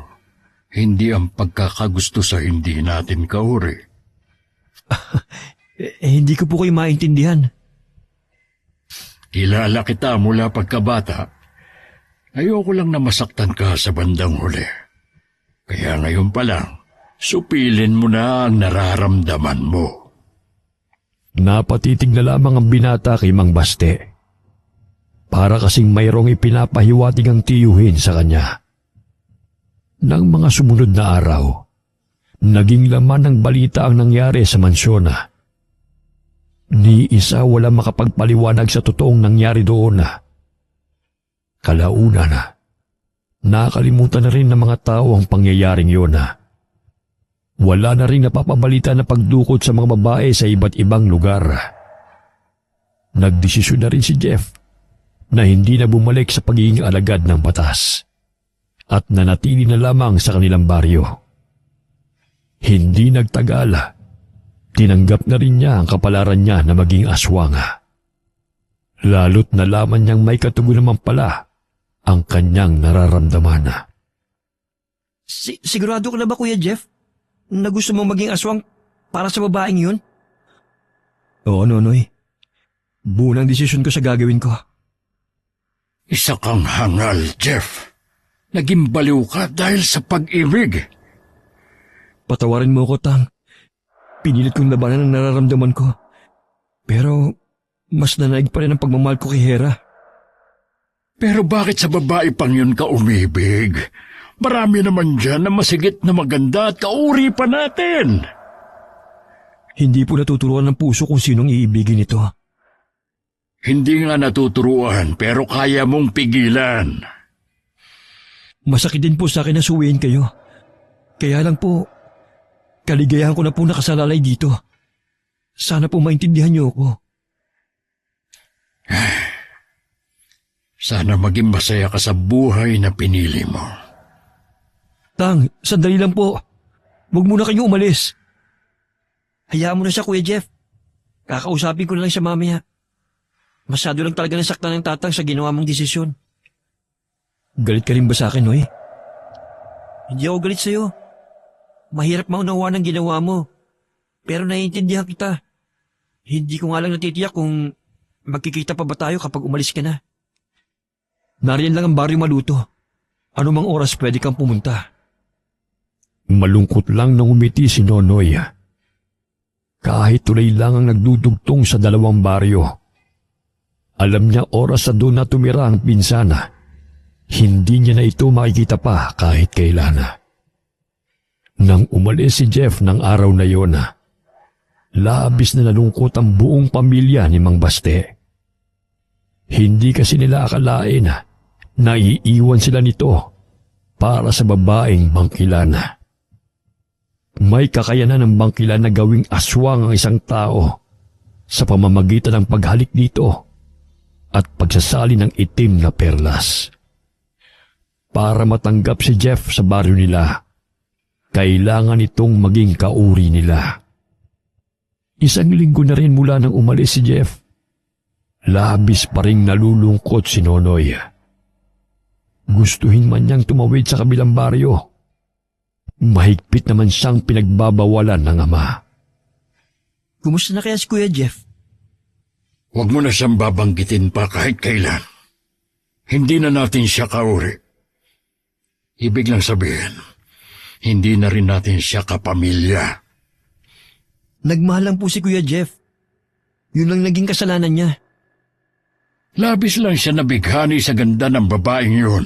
Hindi ang pagkakagusto sa hindi natin kauri. Hindi ko po kayo maintindihan. Kilala kita mula pagkabata. Ayoko lang na masaktan ka sa bandang huli. Kaya ngayon pa lang, supilin mo na ang nararamdaman mo. Napatitig na lamang ang binata kay Mang Baste. Para kasing mayroong ipinapahiwatig ang tiyuhin sa kanya. Nang mga sumunod na araw, naging laman ng balita ang nangyari sa mansyon. Ni isa wala makapagpaliwanag sa totoong nangyari doon. Kalaunan na, nakalimutan na rin ng mga tao ang pangyayaring yun. Wala na rin napapabalita na pagdukot sa mga babae sa iba't ibang lugar. Nagdesisyon na rin si Jeff na hindi na bumalik sa pagiging alagad ng batas at nanatili na lamang sa kanilang baryo. Hindi nagtagal, tinanggap na rin niya ang kapalaran niya na maging aswanga. Lalo't nalaman niyang may katugo naman pala ang kanyang nararamdaman. Sigurado ka na ba, Kuya Jeff, na gusto mong maging aswang para sa babaeng yun? Oo, Nonoy. Buo ng desisyon ko sa gagawin ko. Isa kang hangal, Jeff. Naging baliw ka dahil sa pag-ibig. Patawarin mo ko, Tang. Pinilit kong labanan ang nararamdaman ko. Pero mas nanaig pa rin ang pagmamahal ko kay Hera. Pero bakit sa babae pang yun ka umibig? Marami naman dyan na masigit na maganda at kauri pa natin. Hindi po natuturuan ng puso kung sinong iibigin ito. Hindi nga natuturuan pero kaya mong pigilan. Masakit din po sa akin na suwiin kayo. Kaya lang po, kaligayahan ko na po nakasalalay dito. Sana po maintindihan niyo ako. Sana maging masaya ka sa buhay na pinili mo. Tang, sandali lang po. Huwag muna kayo umalis. Hayaan mo na siya, Kuya Jeff. Kakausapin ko na lang siya mamaya. Masyado lang talaga nasaktan ng tatang sa ginawa mong desisyon. Galit ka rin ba sa akin, Noy? Hindi ako galit sa'yo. Mahirap maunawaan ang ginawa mo. Pero naiintindihan kita. Hindi ko nga lang natitiyak kung magkikita pa ba tayo kapag umalis ka na. Nariyan lang ang baryo Maluto. Ano mang oras pwede kang pumunta. Malungkot lang nang umiti si Nonoy. Kahit tulay lang ang nagdudugtong sa dalawang baryo. Alam niya oras sa doon na tumira ang pinsana. Hindi niya na ito makikita pa kahit kailan. Nang umalis si Jeff ng araw na yon, labis na nalungkot ang buong pamilya ni Mang Baste. Hindi kasi nila akalain Naiiwan sila nito para sa babaeng bangkilan. May kakayanan ng bangkilan na gawing aswang ang isang tao sa pamamagitan ng paghalik dito at pagsasali ng itim na perlas. Para matanggap si Jeff sa baryo nila, kailangan itong maging kauri nila. Isang linggo na rin mula nang umalis si Jeff. Labis pa ring nalulungkot si Nonoy. Gustuhin man niyang tumawid sa kabilang baryo, mahigpit naman siyang pinagbabawalan ng ama. Kumusta na kaya si Kuya Jeff? Huwag mo na siyang babanggitin pa kahit kailan. Hindi na natin siya kauri. Ibig lang sabihin, hindi na rin natin siya kapamilya. Nagmahal lang po si Kuya Jeff. Yun lang naging kasalanan niya. Labis lang siya nabighani sa ganda ng babaeng yun.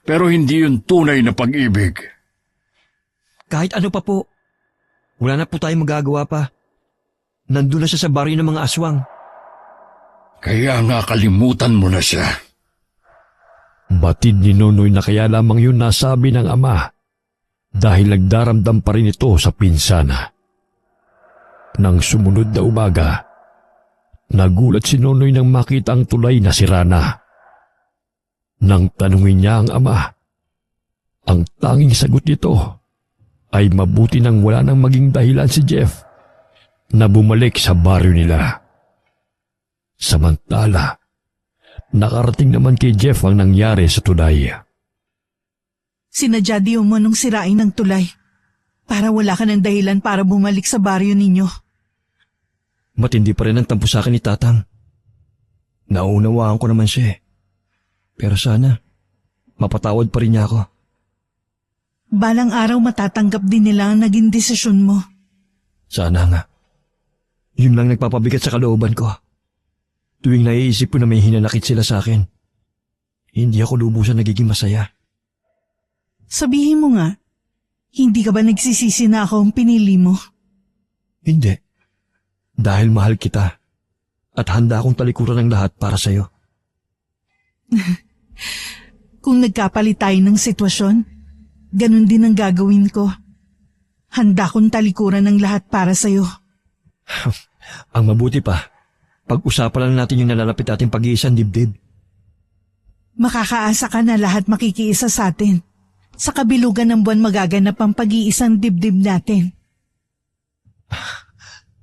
Pero hindi yun tunay na pag-ibig. Kahit ano pa po, wala na po tayong magagawa pa. Nandun na siya sa baryo ng mga aswang. Kaya nga kalimutan mo na siya. Batid ni Nonoy na kaya lamang yun nasabi ng ama dahil nagdaramdam pa rin ito sa pinsana. Nang sumunod na umaga, nagulat si Nonoy nang makita ang tulay na sira na. Nang tanungin niya ang ama, ang tanging sagot nito ay mabuti nang wala nang maging dahilan si Jeff na bumalik sa baryo nila. Samantala, nakarating naman kay Jeff ang nangyari sa tulay. Sinadya di mo nung sirain ng tulay para wala ka ng dahilan para bumalik sa baryo ninyo. Matindi pa rin ang tampo sa akin ni Tatang. Naunawaan ko naman siya eh. Pero sana, mapatawad pa rin niya ako. Balang araw matatanggap din nila ang naging desisyon mo. Sana nga. Yun lang nagpapabigat sa kalooban ko. Tuwing naiisip ko na may hinanakit sila sa akin, hindi ako lubusan nagiging masaya. Sabihin mo nga, hindi ka ba nagsisisi na ako ang pinili mo? Hindi. Dahil mahal kita at handa akong talikuran ng lahat para sa'yo. Kung nagkapalit tayo ng sitwasyon, ganun din ang gagawin ko. Handa kong talikuran ng lahat para sa'yo. Ang mabuti pa, pag-usapan lang natin yung nalalapit ating pag-iisang dibdib. Makakaasa ka na lahat makikiisa sa atin. Sa kabilugan ng buwan magaganap ang pag-iisang dibdib natin.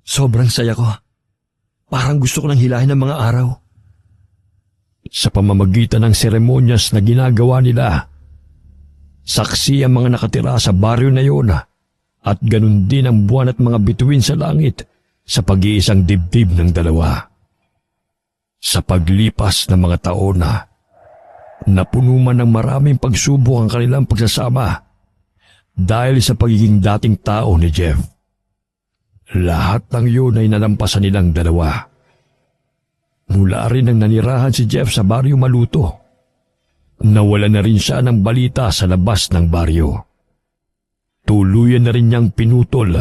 Sobrang saya ko. Parang gusto ko nang hilahin ng mga araw. Sa pamamagitan ng seremonyas na ginagawa nila, saksi ang mga nakatira sa baryo na yun at ganun din ang buwan at mga bituin sa langit sa pag-iisang dibdib ng dalawa. Sa paglipas ng mga taon napuno man ng maraming pagsubok ang kanilang pagsasama dahil sa pagiging dating tao ni Jeff. Lahat ng yun ay nalampasan nilang dalawa. Mula rin nang nanirahan si Jeff sa baryo Maluto, nawala na rin siya ng balita sa labas ng baryo. Tuluyan na rin niyang pinutol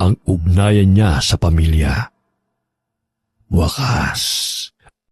ang ugnayan niya sa pamilya. Wakas.